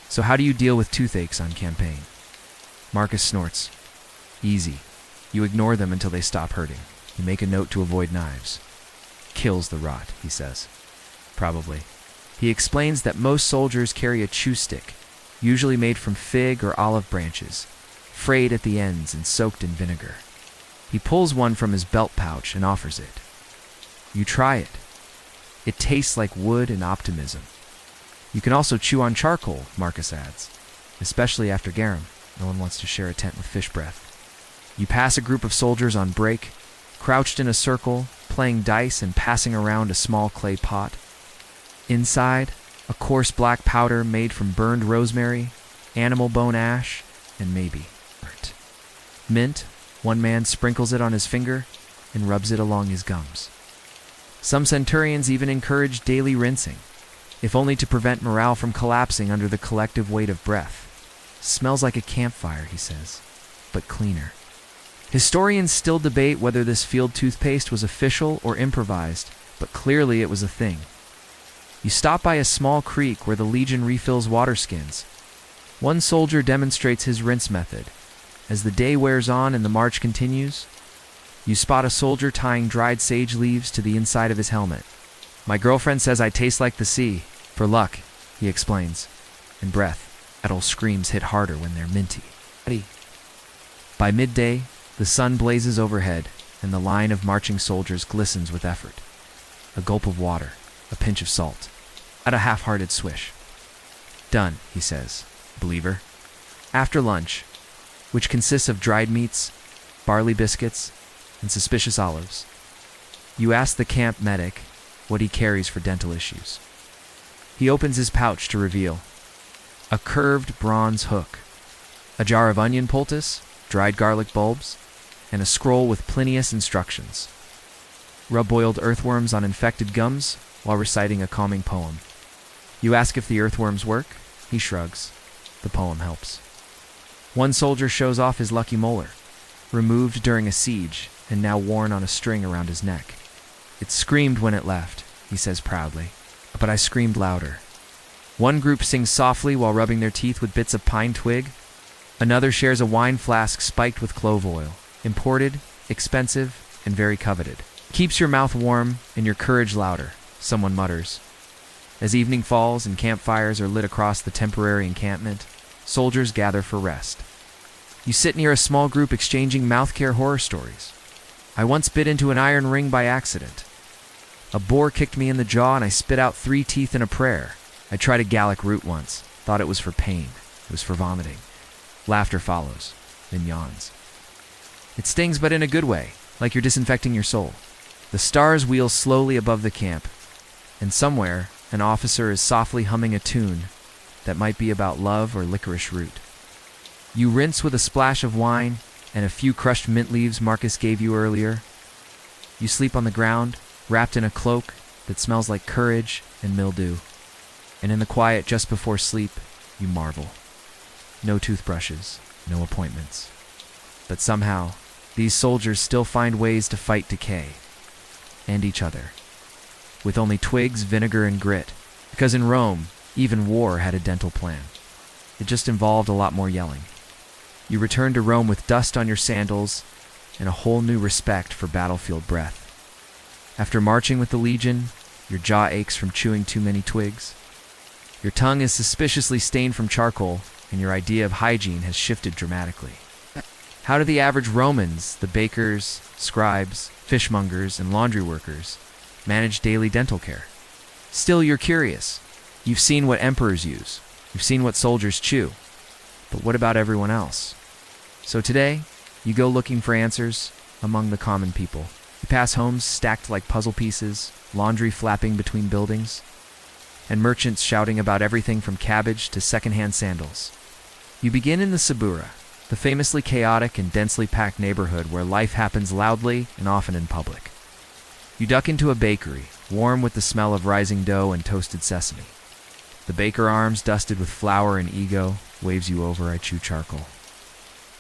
[SPEAKER 1] So how do you deal with toothaches on campaign? Marcus snorts. Easy. You ignore them until they stop hurting. You make a note to avoid knives. Kills the rot, he says. Probably. He explains that most soldiers carry a chew stick, usually made from fig or olive branches, frayed at the ends and soaked in vinegar. He pulls one from his belt pouch and offers it. You try it. It tastes like wood and optimism. You can also chew on charcoal, Marcus adds, especially after garum. No one wants to share a tent with fish breath. You pass a group of soldiers on break, crouched in a circle, playing dice and passing around a small clay pot. Inside, a coarse black powder made from burned rosemary, animal bone ash, and maybe dirt. Mint, one man sprinkles it on his finger and rubs it along his gums. Some centurions even encourage daily rinsing, if only to prevent morale from collapsing under the collective weight of breath. Smells like a campfire, he says, but cleaner. Historians still debate whether this field toothpaste was official or improvised, but clearly it was a thing. You stop by a small creek where the legion refills water skins. One soldier demonstrates his rinse method. As the day wears on and the march continues, you spot a soldier tying dried sage leaves to the inside of his helmet. My girlfriend says I taste like the sea. For luck, he explains. In breath, adult screams hit harder when they're minty. By midday, the sun blazes overhead, and the line of marching soldiers glistens with effort. A gulp of water, a pinch of salt, at a half-hearted swish. Done, he says, believer. After lunch, which consists of dried meats, barley biscuits, and suspicious olives, you ask the camp medic what he carries for dental issues. He opens his pouch to reveal a curved bronze hook, a jar of onion poultice, dried garlic bulbs, and a scroll with Plinius instructions. Rub boiled earthworms on infected gums while reciting a calming poem. You ask if the earthworms work. He shrugs. The poem helps. One soldier shows off his lucky molar, removed during a siege and now worn on a string around his neck. It screamed when it left, he says proudly, but I screamed louder. One group sings softly while rubbing their teeth with bits of pine twig. Another shares a wine flask spiked with clove oil, imported, expensive, and very coveted. Keeps your mouth warm and your courage louder, someone mutters. As evening falls and campfires are lit across the temporary encampment, soldiers gather for rest. You sit near a small group exchanging mouthcare horror stories. I once bit into an iron ring by accident. A boar kicked me in the jaw and I spit out 3 teeth in a prayer. I tried a Gallic root once, thought it was for pain. It was for vomiting. Laughter follows, then yawns. It stings, but in a good way, like you're disinfecting your soul. The stars wheel slowly above the camp, and somewhere, an officer is softly humming a tune that might be about love or licorice root. You rinse with a splash of wine and a few crushed mint leaves Marcus gave you earlier. You sleep on the ground, wrapped in a cloak that smells like courage and mildew. And in the quiet just before sleep, you marvel. No toothbrushes, no appointments. But somehow, these soldiers still find ways to fight decay. And each other. With only twigs, vinegar, and grit. Because in Rome, even war had a dental plan. It just involved a lot more yelling. You return to Rome with dust on your sandals and a whole new respect for battlefield breath. After marching with the Legion, your jaw aches from chewing too many twigs. Your tongue is suspiciously stained from charcoal, and your idea of hygiene has shifted dramatically. How do the average Romans, the bakers, scribes, fishmongers, and laundry workers, manage daily dental care? Still, you're curious. You've seen what emperors use. You've seen what soldiers chew. But what about everyone else? So today, you go looking for answers among the common people. You pass homes stacked like puzzle pieces, laundry flapping between buildings, and merchants shouting about everything from cabbage to secondhand sandals. You begin in the Suburra, the famously chaotic and densely packed neighborhood where life happens loudly and often in public. You duck into a bakery, warm with the smell of rising dough and toasted sesame. The baker arms, dusted with flour and ego, waves you over. I chew charcoal.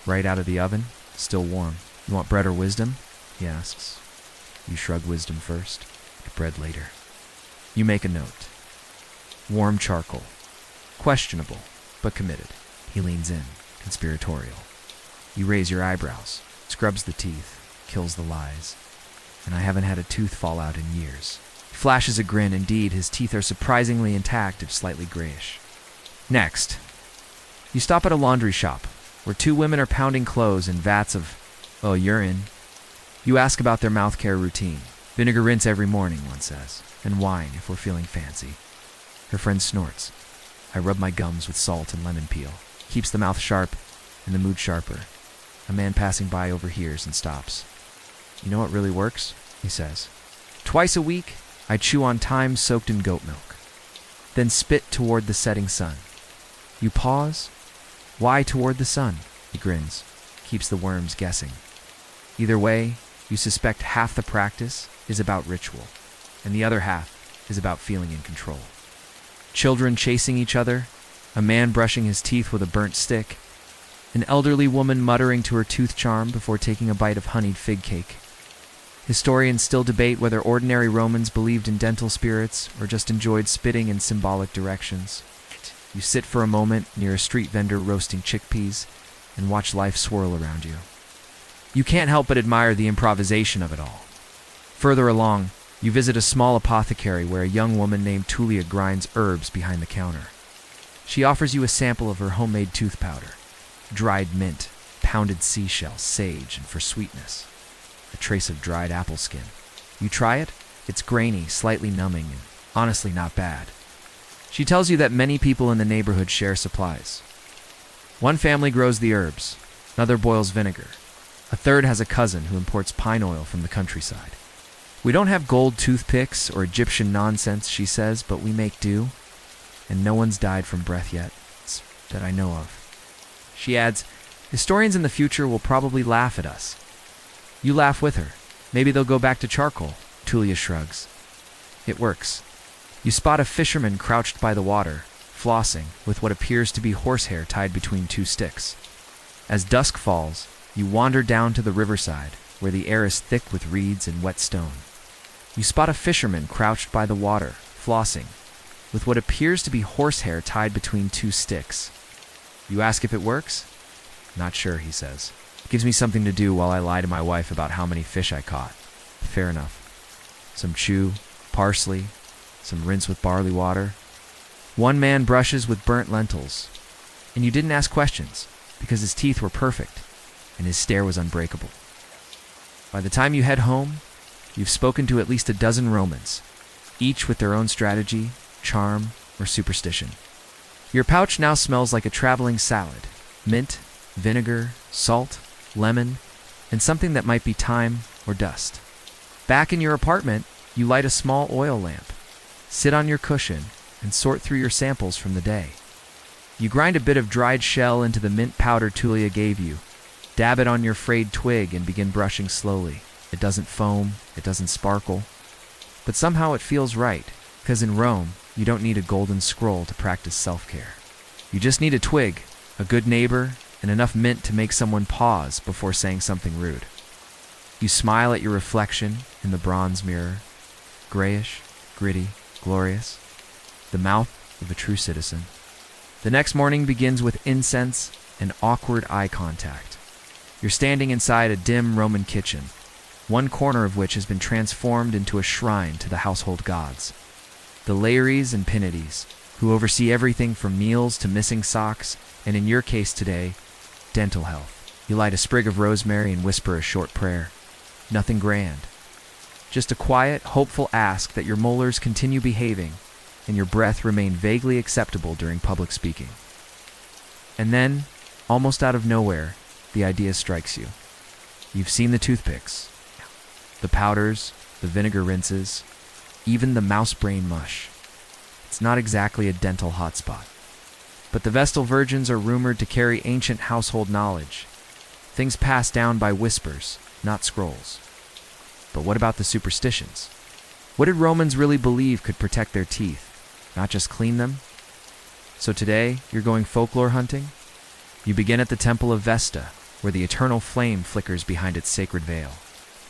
[SPEAKER 1] Right out of the oven, still warm. You want bread or wisdom? He asks. You shrug wisdom first, bread later. You make a note. Warm charcoal. Questionable, but committed. He leans in, conspiratorial. You raise your eyebrows, scrubs the teeth, kills the lies. And I haven't had a tooth fall out in years. He flashes a grin. Indeed, his teeth are surprisingly intact, if slightly grayish. Next, you stop at a laundry shop, where two women are pounding clothes in vats of, urine. You ask about their mouth care routine. Vinegar rinse every morning, one says, and wine if we're feeling fancy. Her friend snorts. I rub my gums with salt and lemon peel. Keeps the mouth sharp and the mood sharper. A man passing by overhears and stops. You know what really works? He says. Twice a week, I chew on thyme soaked in goat milk. Then spit toward the setting sun. You pause? Why toward the sun? He grins. Keeps the worms guessing. Either way, you suspect half the practice is about ritual, and the other half is about feeling in control. Children chasing each other, a man brushing his teeth with a burnt stick, an elderly woman muttering to her tooth charm before taking a bite of honeyed fig cake. Historians still debate whether ordinary Romans believed in dental spirits or just enjoyed spitting in symbolic directions. You sit for a moment near a street vendor roasting chickpeas and watch life swirl around you. You can't help but admire the improvisation of it all. Further along, you visit a small apothecary where a young woman named Tullia grinds herbs behind the counter. She offers you a sample of her homemade tooth powder, dried mint, pounded seashell, sage, and for sweetness, a trace of dried apple skin. You try it, it's grainy, slightly numbing, and honestly not bad. She tells you that many people in the neighborhood share supplies. One family grows the herbs, another boils vinegar. A third has a cousin who imports pine oil from the countryside. We don't have gold toothpicks or Egyptian nonsense, she says, but we make do. And no one's died from breath yet, that I know of. She adds, historians in the future will probably laugh at us. You laugh with her. Maybe they'll go back to charcoal. Tullia shrugs. It works. You spot a fisherman crouched by the water, flossing, with what appears to be horsehair tied between two sticks. As dusk falls, you wander down to the riverside, where the air is thick with reeds and wet stone. You spot a fisherman crouched by the water, flossing, with what appears to be horsehair tied between two sticks. You ask if it works? Not sure, he says. It gives me something to do while I lie to my wife about how many fish I caught. Fair enough. Some chew, parsley, some rinse with barley water. One man brushes with burnt lentils, and you didn't ask questions, because his teeth were perfect, and his stare was unbreakable. By the time you head home, you've spoken to at least a dozen Romans, each with their own strategy, charm, or superstition. Your pouch now smells like a traveling salad. Mint, vinegar, salt, lemon, and something that might be thyme or dust. Back in your apartment, you light a small oil lamp, sit on your cushion, and sort through your samples from the day. You grind a bit of dried shell into the mint powder Tullia gave you, dab it on your frayed twig, and begin brushing slowly. It doesn't foam, it doesn't sparkle, but somehow it feels right, because in Rome, you don't need a golden scroll to practice self-care. You just need a twig, a good neighbor, and enough mint to make someone pause before saying something rude. You smile at your reflection in the bronze mirror, grayish, gritty, glorious, the mouth of a true citizen. The next morning begins with incense and awkward eye contact. You're standing inside a dim Roman kitchen, one corner of which has been transformed into a shrine to the household gods. The Lares and Pinides, who oversee everything from meals to missing socks, and in your case today, dental health. You light a sprig of rosemary and whisper a short prayer. Nothing grand. Just a quiet, hopeful ask that your molars continue behaving and your breath remain vaguely acceptable during public speaking. And then, almost out of nowhere, the idea strikes you. You've seen the toothpicks, the powders, the vinegar rinses, even the mouse brain mush. It's not exactly a dental hotspot. But the Vestal virgins are rumored to carry ancient household knowledge, things passed down by whispers, not scrolls. But what about the superstitions? What did Romans really believe could protect their teeth, not just clean them? So today, you're going folklore hunting? You begin at the Temple of Vesta, where the eternal flame flickers behind its sacred veil.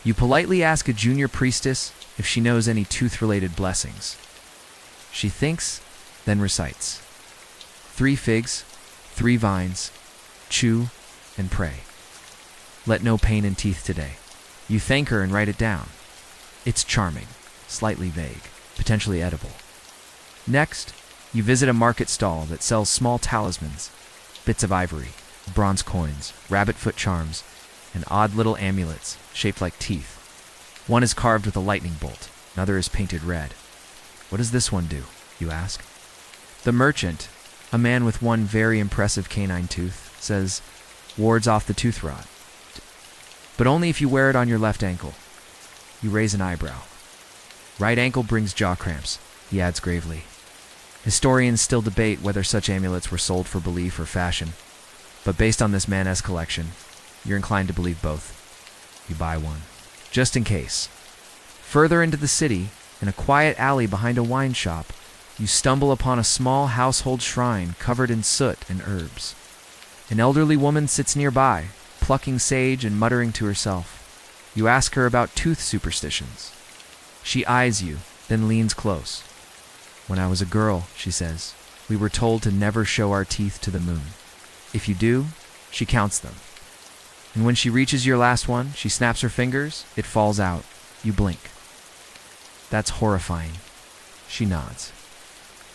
[SPEAKER 1] You politely ask a junior priestess if she knows any tooth-related blessings. She thinks, then recites. 3 figs, 3 vines, chew and pray. Let no pain in teeth today. You thank her and write it down. It's charming, slightly vague, potentially edible. Next, you visit a market stall that sells small talismans, bits of ivory, bronze coins, rabbit foot charms, and odd little amulets shaped like teeth. One is carved with a lightning bolt, another is painted red. What does this one do, you ask? The merchant, a man with one very impressive canine tooth, says, wards off the tooth rot. But only if you wear it on your left ankle. You raise an eyebrow. Right ankle brings jaw cramps, he adds gravely. Historians still debate whether such amulets were sold for belief or fashion, but based on this man's collection, you're inclined to believe both. You buy one, just in case. Further into the city, in a quiet alley behind a wine shop, you stumble upon a small household shrine covered in soot and herbs. An elderly woman sits nearby, plucking sage and muttering to herself. You ask her about tooth superstitions. She eyes you, then leans close. When I was a girl, she says, we were told to never show our teeth to the moon. If you do, she counts them. And when she reaches your last one, she snaps her fingers, it falls out. You blink. That's horrifying. She nods.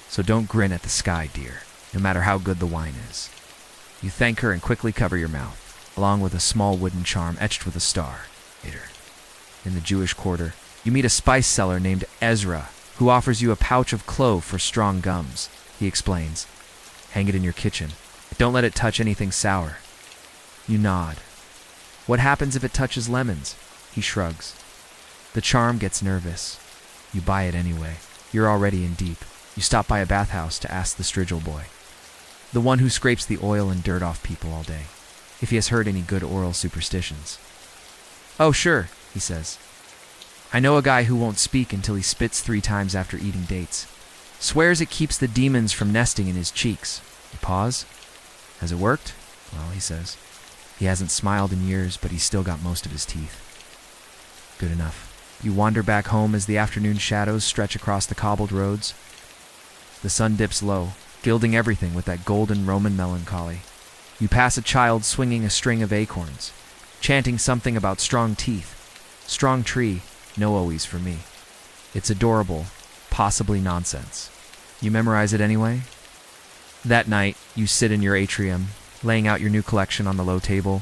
[SPEAKER 1] So don't grin at the sky, dear, no matter how good the wine is. You thank her and quickly cover your mouth, along with a small wooden charm etched with a star. Later, in the Jewish quarter, you meet a spice seller named Ezra, who offers you a pouch of clove for strong gums. He explains. Hang it in your kitchen. Don't let it touch anything sour. You nod. What happens if it touches lemons? He shrugs. The charm gets nervous. You buy it anyway. You're already in deep. You stop by a bathhouse to ask the strigil boy, the one who scrapes the oil and dirt off people all day, if he has heard any good oral superstitions. Oh, sure, he says. I know a guy who won't speak until he spits 3 times after eating dates. Swears it keeps the demons from nesting in his cheeks. You pause. Has it worked? Well, he says. He hasn't smiled in years, but he's still got most of his teeth. Good enough. You wander back home as the afternoon shadows stretch across the cobbled roads. The sun dips low, gilding everything with that golden Roman melancholy. You pass a child swinging a string of acorns, chanting something about strong teeth. Strong tree, no always for me. It's adorable, possibly nonsense. You memorize it anyway? That night, you sit in your atrium, laying out your new collection on the low table.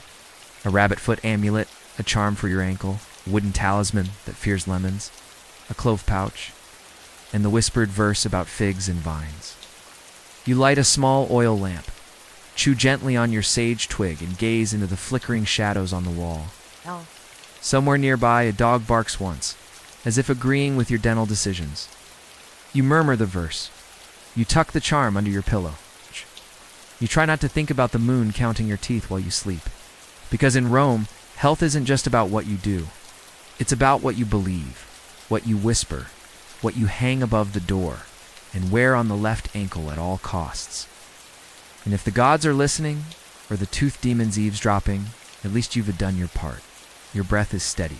[SPEAKER 1] A rabbit foot amulet, a charm for your ankle, a wooden talisman that fears lemons, a clove pouch, and the whispered verse about figs and vines. You light a small oil lamp, chew gently on your sage twig, and gaze into the flickering shadows on the wall.
[SPEAKER 2] Oh.
[SPEAKER 1] Somewhere nearby, a dog barks once, as if agreeing with your dental decisions. You murmur the verse. You tuck the charm under your pillow. You try not to think about the moon counting your teeth while you sleep. Because in Rome, health isn't just about what you do. It's about what you believe, what you whisper, what you hang above the door. and wear on the left ankle at all costs. And if the gods are listening, or the tooth demon's eavesdropping, at least you've done your part. Your breath is steady.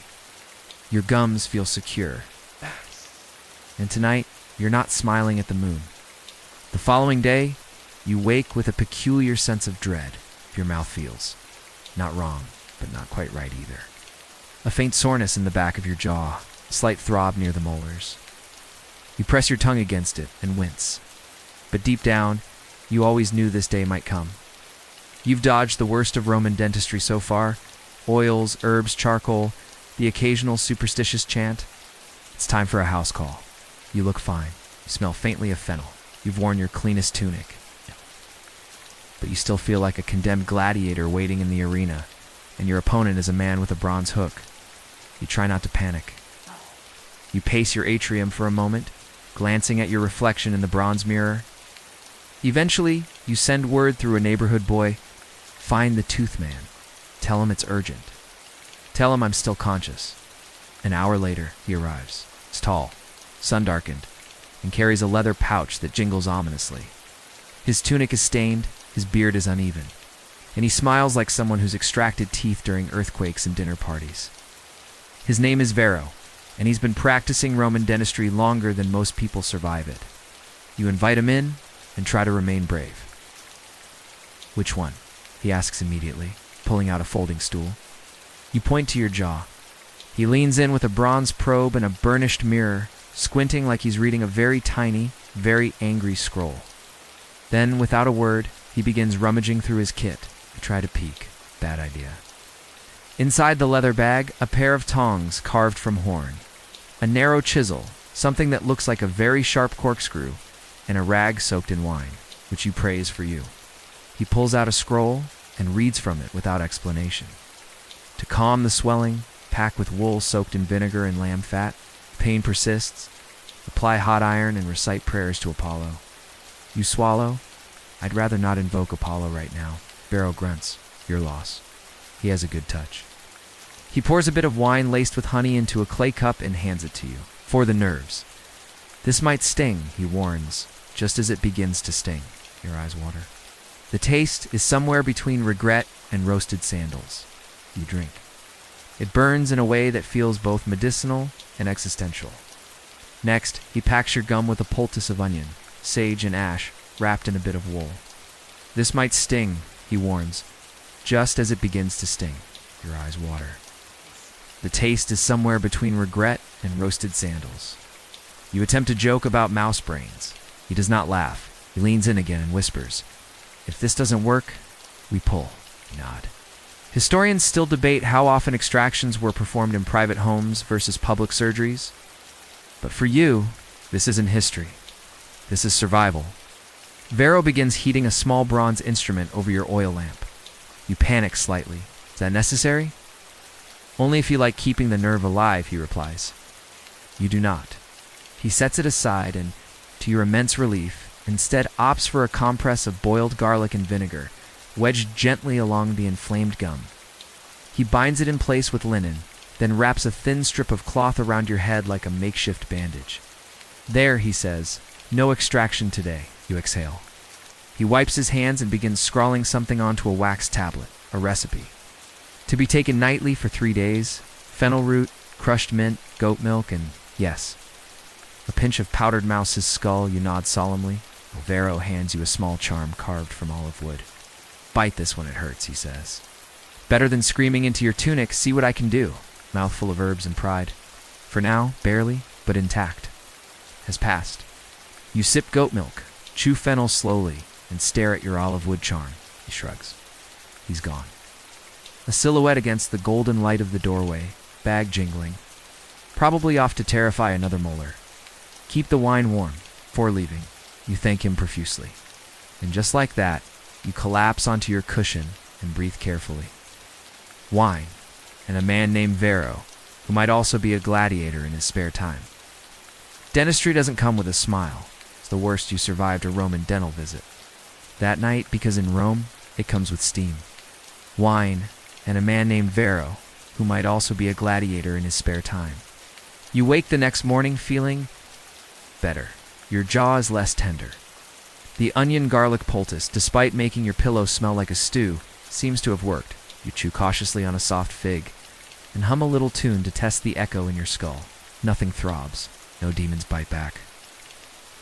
[SPEAKER 1] Your gums feel secure. And tonight, you're not smiling at the moon. The following day, you wake with a peculiar sense of dread. Your mouth feels not wrong, but not quite right either. A faint soreness in the back of your jaw, a slight throb near the molars. You press your tongue against it and wince. But deep down, you always knew this day might come. You've dodged the worst of Roman dentistry so far. Oils, herbs, charcoal, the occasional superstitious chant. It's time for a house call. You look fine. You smell faintly of fennel. You've worn your cleanest tunic. But you still feel like a condemned gladiator waiting in the arena, and your opponent is a man with a bronze hook. You try not to panic. You pace your atrium for a moment, glancing at your reflection in the bronze mirror. Eventually, you send word through a neighborhood boy, "Find the tooth man. Tell him it's urgent. Tell him I'm still conscious." An hour later, he arrives. He's tall, sun-darkened, and carries a leather pouch that jingles ominously. His tunic is stained, his beard is uneven, and he smiles like someone who's extracted teeth during earthquakes and dinner parties. His name is Vero, and he's been practicing Roman dentistry longer than most people survive it. You invite him in and try to remain brave. "Which one?" he asks immediately, pulling out a folding stool. You point to your jaw. He leans in with a bronze probe and a burnished mirror, squinting like he's reading a very tiny, very angry scroll. Then, without a word, he begins rummaging through his kit. You try to peek. Bad idea. Inside the leather bag, a pair of tongs carved from horn, a narrow chisel, something that looks like a very sharp corkscrew, and a rag soaked in wine, which you praise for you. He pulls out a scroll and reads from it without explanation. To calm the swelling, pack with wool soaked in vinegar and lamb fat. Pain persists. Apply hot iron and recite prayers to Apollo. You swallow. "I'd rather not invoke Apollo right now." Vero grunts. Your loss. He has a good touch. He pours a bit of wine laced with honey into a clay cup and hands it to you. "For the nerves. This might sting," he warns, just as it begins to sting. Your eyes water. The taste is somewhere between regret and roasted sandals. You drink. It burns in a way that feels both medicinal and existential. Next, he packs your gum with a poultice of onion, sage, and ash wrapped in a bit of wool. "This might sting," he warns, just as it begins to sting. Your eyes water. The taste is somewhere between regret and roasted sandals. You attempt to joke about mouse brains. He does not laugh. He leans in again and whispers, "If this doesn't work, we pull." You nod. Historians still debate how often extractions were performed in private homes versus public surgeries. But for you, this isn't history. This is survival. Vero begins heating a small bronze instrument over your oil lamp. You panic slightly. "Is that necessary?" "Only if you like keeping the nerve alive," he replies. You do not. He sets it aside and, to your immense relief, instead opts for a compress of boiled garlic and vinegar, wedged gently along the inflamed gum. He binds it in place with linen, then wraps a thin strip of cloth around your head like a makeshift bandage. "There," he says, "no extraction today." You exhale. He wipes his hands and begins scrawling something onto a wax tablet, a recipe. To be taken nightly for 3 days, fennel root, crushed mint, goat milk, and, yes, a pinch of powdered mouse's skull. You nod solemnly. Vero hands you a small charm carved from olive wood. "Bite this when it hurts," he says. "Better than screaming into your tunic, see what I can do." Mouthful of herbs and pride. For now, barely, but intact. Has passed. You sip goat milk, chew fennel slowly, and stare at your olive wood charm. He shrugs. He's gone. A silhouette against the golden light of the doorway, bag jingling. Probably off to terrify another molar. Keep the wine warm. Before leaving, you thank him profusely. And just like that, you collapse onto your cushion and breathe carefully. Wine, and a man named Vero, who might also be a gladiator in his spare time. Dentistry doesn't come with a smile. It's the worst you survived a Roman dental visit. That night, because in Rome, it comes with steam. Wine, and a man named Vero, who might also be a gladiator in his spare time. You wake the next morning feeling better. Your jaw is less tender. The onion garlic poultice, despite making your pillow smell like a stew, seems to have worked. You chew cautiously on a soft fig and hum a little tune to test the echo in your skull. Nothing throbs. No demons bite back.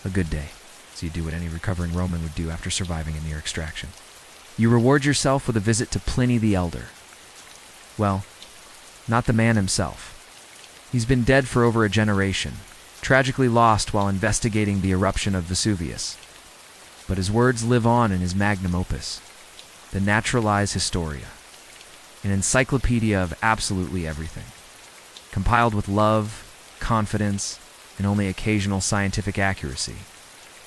[SPEAKER 1] A good day. So you do what any recovering Roman would do after surviving a near extraction. You reward yourself with a visit to Pliny the Elder. Well, not the man himself. He's been dead for over a generation, tragically lost while investigating the eruption of Vesuvius. But his words live on in his magnum opus, the Naturalis Historia, an encyclopedia of absolutely everything. Compiled with love, confidence, and only occasional scientific accuracy,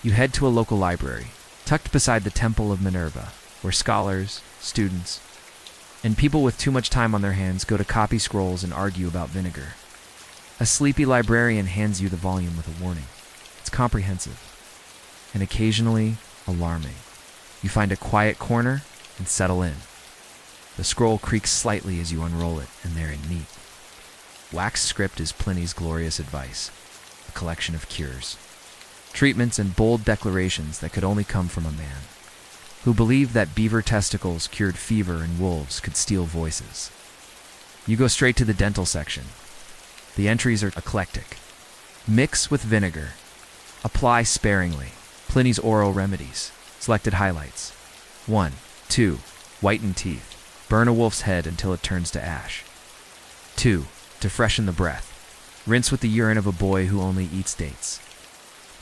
[SPEAKER 1] you head to a local library, tucked beside the Temple of Minerva, where scholars, students, and people with too much time on their hands go to copy scrolls and argue about vinegar. A sleepy librarian hands you the volume with a warning. It's comprehensive, and occasionally alarming. You find a quiet corner and settle in. The scroll creaks slightly as you unroll it, and therein neat. Wax script is Pliny's glorious advice, a collection of cures, treatments, and bold declarations that could only come from a man who believed that beaver testicles cured fever and wolves could steal voices. You go straight to the dental section. The entries are eclectic. Mix with vinegar. Apply sparingly. Pliny's oral remedies. Selected highlights. 1. 2. Whiten teeth. Burn a wolf's head until it turns to ash. 2. To freshen the breath. Rinse with the urine of a boy who only eats dates.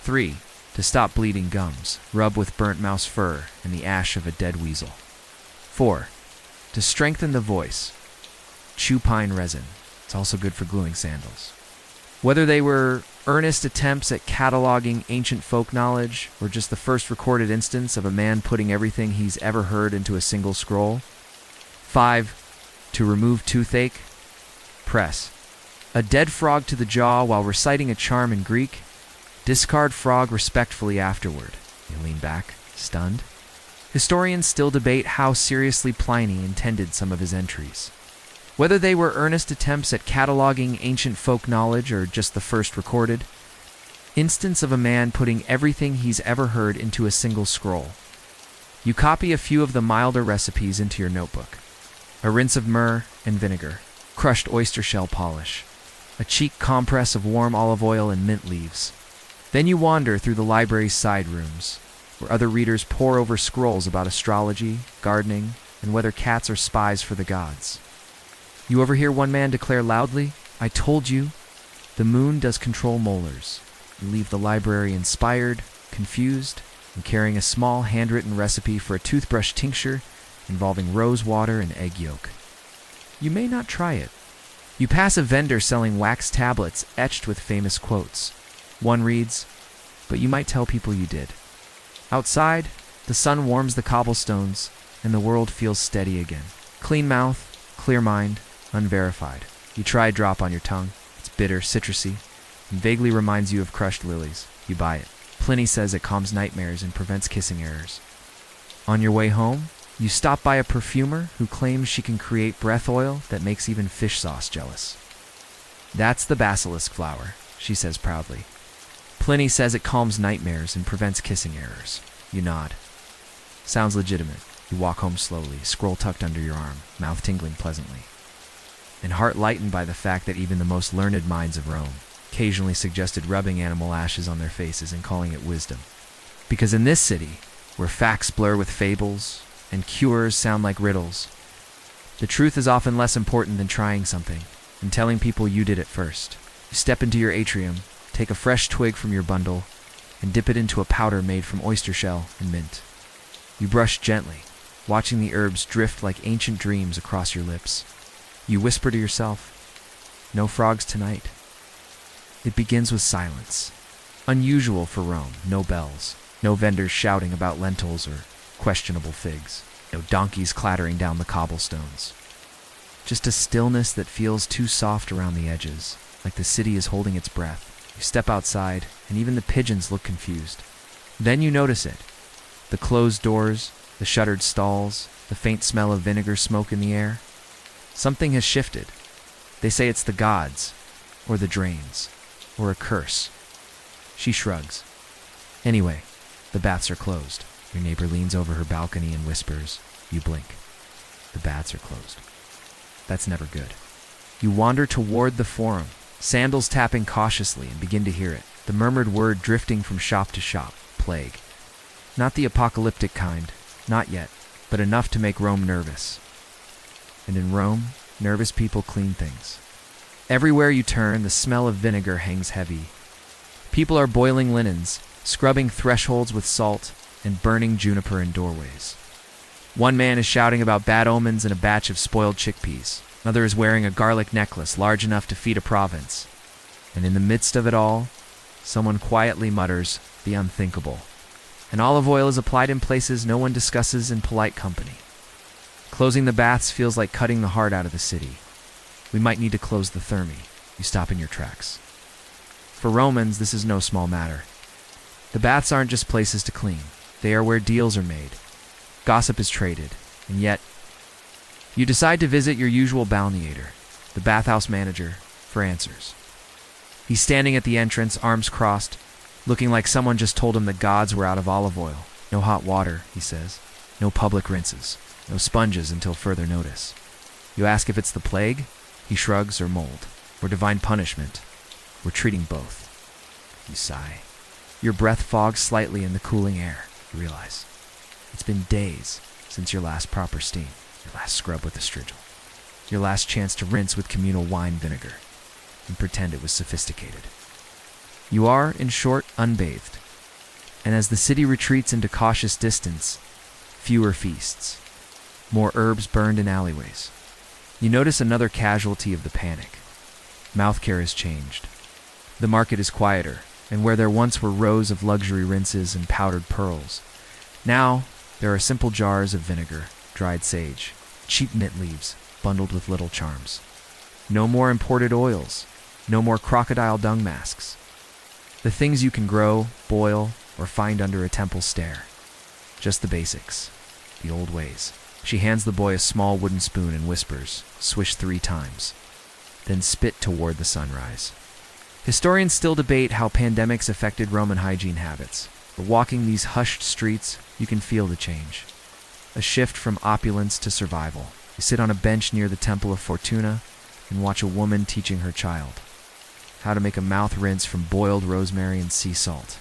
[SPEAKER 1] 3. To stop bleeding gums. Rub with burnt mouse fur and the ash of a dead weasel. 4. To strengthen the voice. Chew pine resin. It's also good for gluing sandals. Whether they were earnest attempts at cataloging ancient folk knowledge or just the first recorded instance of a man putting everything he's ever heard into a single scroll. 5. To remove toothache. Press a dead frog to the jaw while reciting a charm in Greek. Discard frog respectfully afterward. You lean back, stunned. Historians still debate how seriously Pliny intended some of his entries. Whether they were earnest attempts at cataloging ancient folk knowledge or just the first recorded instance of a man putting everything he's ever heard into a single scroll. You copy a few of the milder recipes into your notebook. A rinse of myrrh and vinegar, crushed oyster shell polish, a cheek compress of warm olive oil and mint leaves. Then you wander through the library's side rooms, where other readers pore over scrolls about astrology, gardening, and whether cats are spies for the gods. You overhear one man declare loudly, "I told you, the moon does control molars." You leave the library inspired, confused, and carrying a small handwritten recipe for a toothbrush tincture involving rose water and egg yolk. You may not try it. You pass a vendor selling wax tablets etched with famous quotes. One reads, "But you might tell people you did." Outside, the sun warms the cobblestones, and the world feels steady again. Clean mouth, clear mind, unverified. You try a drop on your tongue. It's bitter, citrusy, and vaguely reminds you of crushed lilies. You buy it. Pliny says it calms nightmares and prevents kissing errors. On your way home, you stop by a perfumer who claims she can create breath oil that makes even fish sauce jealous. "That's the basilisk flower," she says proudly. Pliny says it calms nightmares and prevents kissing errors. You nod. Sounds legitimate. You walk home slowly, scroll tucked under your arm, mouth tingling pleasantly, and heart lightened by the fact that even the most learned minds of Rome occasionally suggested rubbing animal ashes on their faces and calling it wisdom. Because in this city, where facts blur with fables and cures sound like riddles, the truth is often less important than trying something and telling people you did it first. You step into your atrium, take a fresh twig from your bundle, and dip it into a powder made from oyster shell and mint. You brush gently, watching the herbs drift like ancient dreams across your lips. You whisper to yourself, "No frogs tonight." It begins with silence. Unusual for Rome, no bells, no vendors shouting about lentils or questionable figs, no donkeys clattering down the cobblestones. Just a stillness that feels too soft around the edges, like the city is holding its breath. You step outside, and even the pigeons look confused. Then you notice it. The closed doors, the shuttered stalls, the faint smell of vinegar smoke in the air. Something has shifted. They say it's the gods, or the drains, or a curse. She shrugs. Anyway, the baths are closed. Your neighbor leans over her balcony and whispers. You blink. The baths are closed. That's never good. You wander toward the forum, sandals tapping cautiously, and begin to hear it. The murmured word drifting from shop to shop. Plague. Not the apocalyptic kind. Not yet. But enough to make Rome nervous. And in Rome, nervous people clean things. Everywhere you turn, the smell of vinegar hangs heavy. People are boiling linens, scrubbing thresholds with salt, and burning juniper in doorways. One man is shouting about bad omens and a batch of spoiled chickpeas. Another is wearing a garlic necklace large enough to feed a province. And in the midst of it all, someone quietly mutters the unthinkable. And olive oil is applied in places no one discusses in polite company. Closing the baths feels like cutting the heart out of the city. We might need to close the thermi. You stop in your tracks. For Romans, this is no small matter. The baths aren't just places to clean. They are where deals are made. Gossip is traded. And yet, you decide to visit your usual balneator, the bathhouse manager, for answers. He's standing at the entrance, arms crossed, looking like someone just told him the gods were out of olive oil. No hot water, he says. No public rinses. No sponges until further notice. You ask if it's the plague? He shrugs, or mold, or divine punishment. We're treating both. You sigh. Your breath fogs slightly in the cooling air. You realize it's been days since your last proper steam, your last scrub with a strigil, your last chance to rinse with communal wine vinegar and pretend it was sophisticated. You are, in short, unbathed. And as the city retreats into cautious distance, fewer feasts, more herbs burned in alleyways. You notice another casualty of the panic. Mouth care has changed. The market is quieter, and where there once were rows of luxury rinses and powdered pearls, now there are simple jars of vinegar, dried sage, cheap mint leaves, bundled with little charms. No more imported oils, no more crocodile dung masks. The things you can grow, boil, or find under a temple stair. Just the basics, the old ways. She hands the boy a small wooden spoon and whispers, swish 3 times, then spit toward the sunrise. Historians still debate how pandemics affected Roman hygiene habits, but walking these hushed streets, you can feel the change. A shift from opulence to survival. You sit on a bench near the Temple of Fortuna and watch a woman teaching her child how to make a mouth rinse from boiled rosemary and sea salt.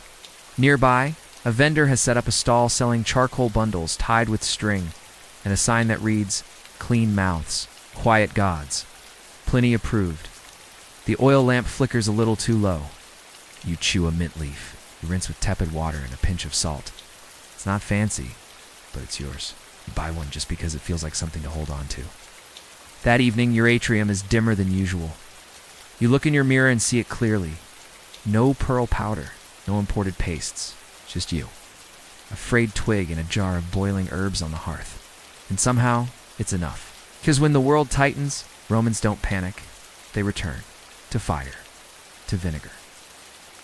[SPEAKER 1] Nearby, a vendor has set up a stall selling charcoal bundles tied with string and a sign that reads, "Clean mouths, quiet gods. Pliny approved." The oil lamp flickers a little too low. You chew a mint leaf. You rinse with tepid water and a pinch of salt. It's not fancy, but it's yours. You buy one just because it feels like something to hold on to. That evening, your atrium is dimmer than usual. You look in your mirror and see it clearly. No pearl powder, no imported pastes, just you. A frayed twig and a jar of boiling herbs on the hearth. And somehow, it's enough. Because when the world tightens, Romans don't panic. They return to fire, to vinegar,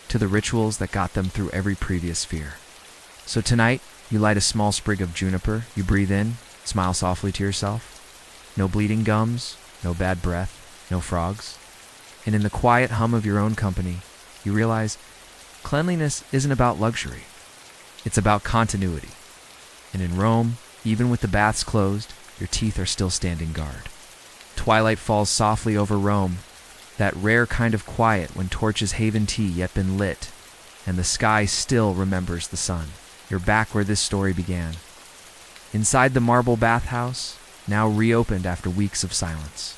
[SPEAKER 1] to the rituals that got them through every previous fear. So tonight, you light a small sprig of juniper, you breathe in, smile softly to yourself. No bleeding gums, no bad breath, no frogs. And in the quiet hum of your own company, you realize cleanliness isn't about luxury. It's about continuity. And in Rome, even with the baths closed, your teeth are still standing guard. Twilight falls softly over Rome, that rare kind of quiet when torches haven tea yet been lit, and the sky still remembers the sun. You're back where this story began. Inside the marble bathhouse, now reopened after weeks of silence.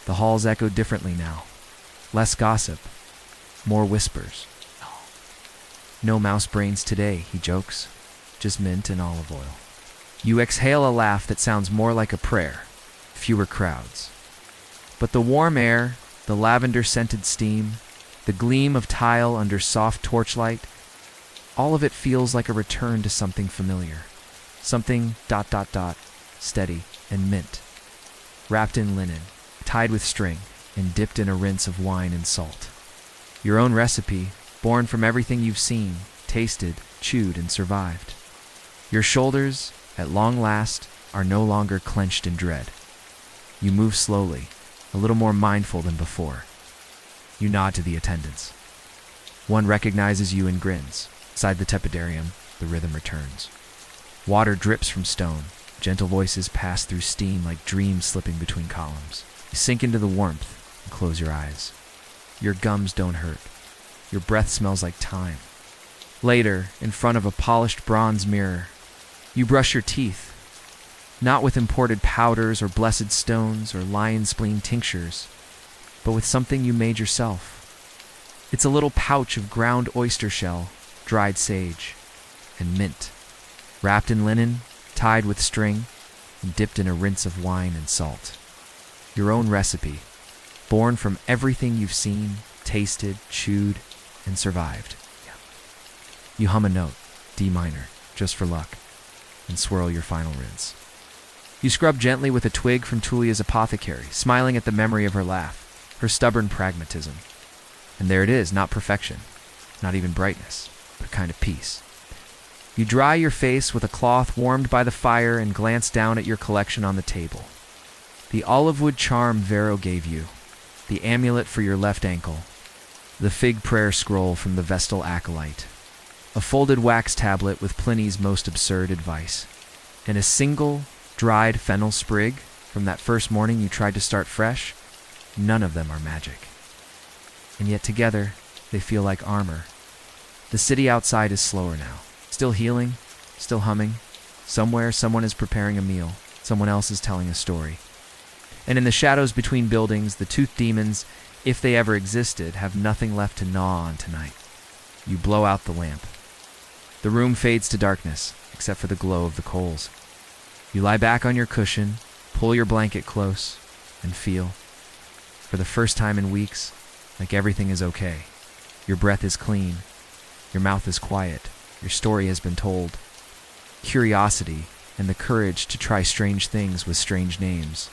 [SPEAKER 1] The halls echo differently now. Less gossip, more whispers. No mouse brains today, he jokes. Just mint and olive oil. You exhale a laugh that sounds more like a prayer. Fewer crowds. But the warm air, the lavender-scented steam, the gleam of tile under soft torchlight, all of it feels like a return to something familiar. Something ... steady and mint. Wrapped in linen, tied with string, and dipped in a rinse of wine and salt. Your own recipe, born from everything you've seen, tasted, chewed, and survived. Your shoulders, at long last, are no longer clenched in dread. You move slowly, a little more mindful than before. You nod to the attendants. One recognizes you and grins. Inside the tepidarium, the rhythm returns. Water drips from stone. Gentle voices pass through steam like dreams slipping between columns. You sink into the warmth and close your eyes. Your gums don't hurt. Your breath smells like time. Later, in front of a polished bronze mirror, you brush your teeth, not with imported powders or blessed stones or lion spleen tinctures, but with something you made yourself. It's a little pouch of ground oyster shell, dried sage, and mint, wrapped in linen, tied with string, and dipped in a rinse of wine and salt. Your own recipe, born from everything you've seen, tasted, chewed, and survived. You hum a note, D minor, just for luck, and swirl your final rinse. You scrub gently with a twig from Tulia's apothecary, smiling at the memory of her laugh, her stubborn pragmatism. And there it is, not perfection, not even brightness, but a kind of peace. You dry your face with a cloth warmed by the fire and glance down at your collection on the table. The olive wood charm Vero gave you, the amulet for your left ankle, the fig prayer scroll from the Vestal acolyte, a folded wax tablet with Pliny's most absurd advice, and a single dried fennel sprig from that first morning you tried to start fresh. None of them are magic. And yet together, they feel like armor. The city outside is slower now. Still healing, still humming. Somewhere, someone is preparing a meal. Someone else is telling a story. And in the shadows between buildings, the tooth demons, if they ever existed, have nothing left to gnaw on tonight. You blow out the lamp. The room fades to darkness, except for the glow of the coals. You lie back on your cushion, pull your blanket close, and feel, for the first time in weeks, like everything is okay. Your breath is clean. Your mouth is quiet. Your story has been told. Curiosity and the courage to try strange things with strange names.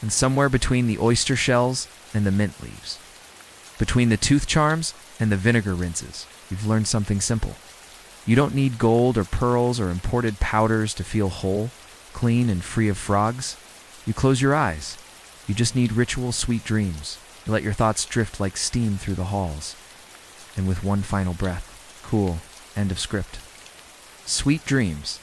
[SPEAKER 1] And somewhere between the oyster shells and the mint leaves, between the tooth charms and the vinegar rinses, you've learned something simple. You don't need gold or pearls or imported powders to feel whole, clean, and free of frogs. You close your eyes. You just need ritual sweet dreams. You let your thoughts drift like steam through the halls. And with one final breath, cool, end of script. Sweet dreams,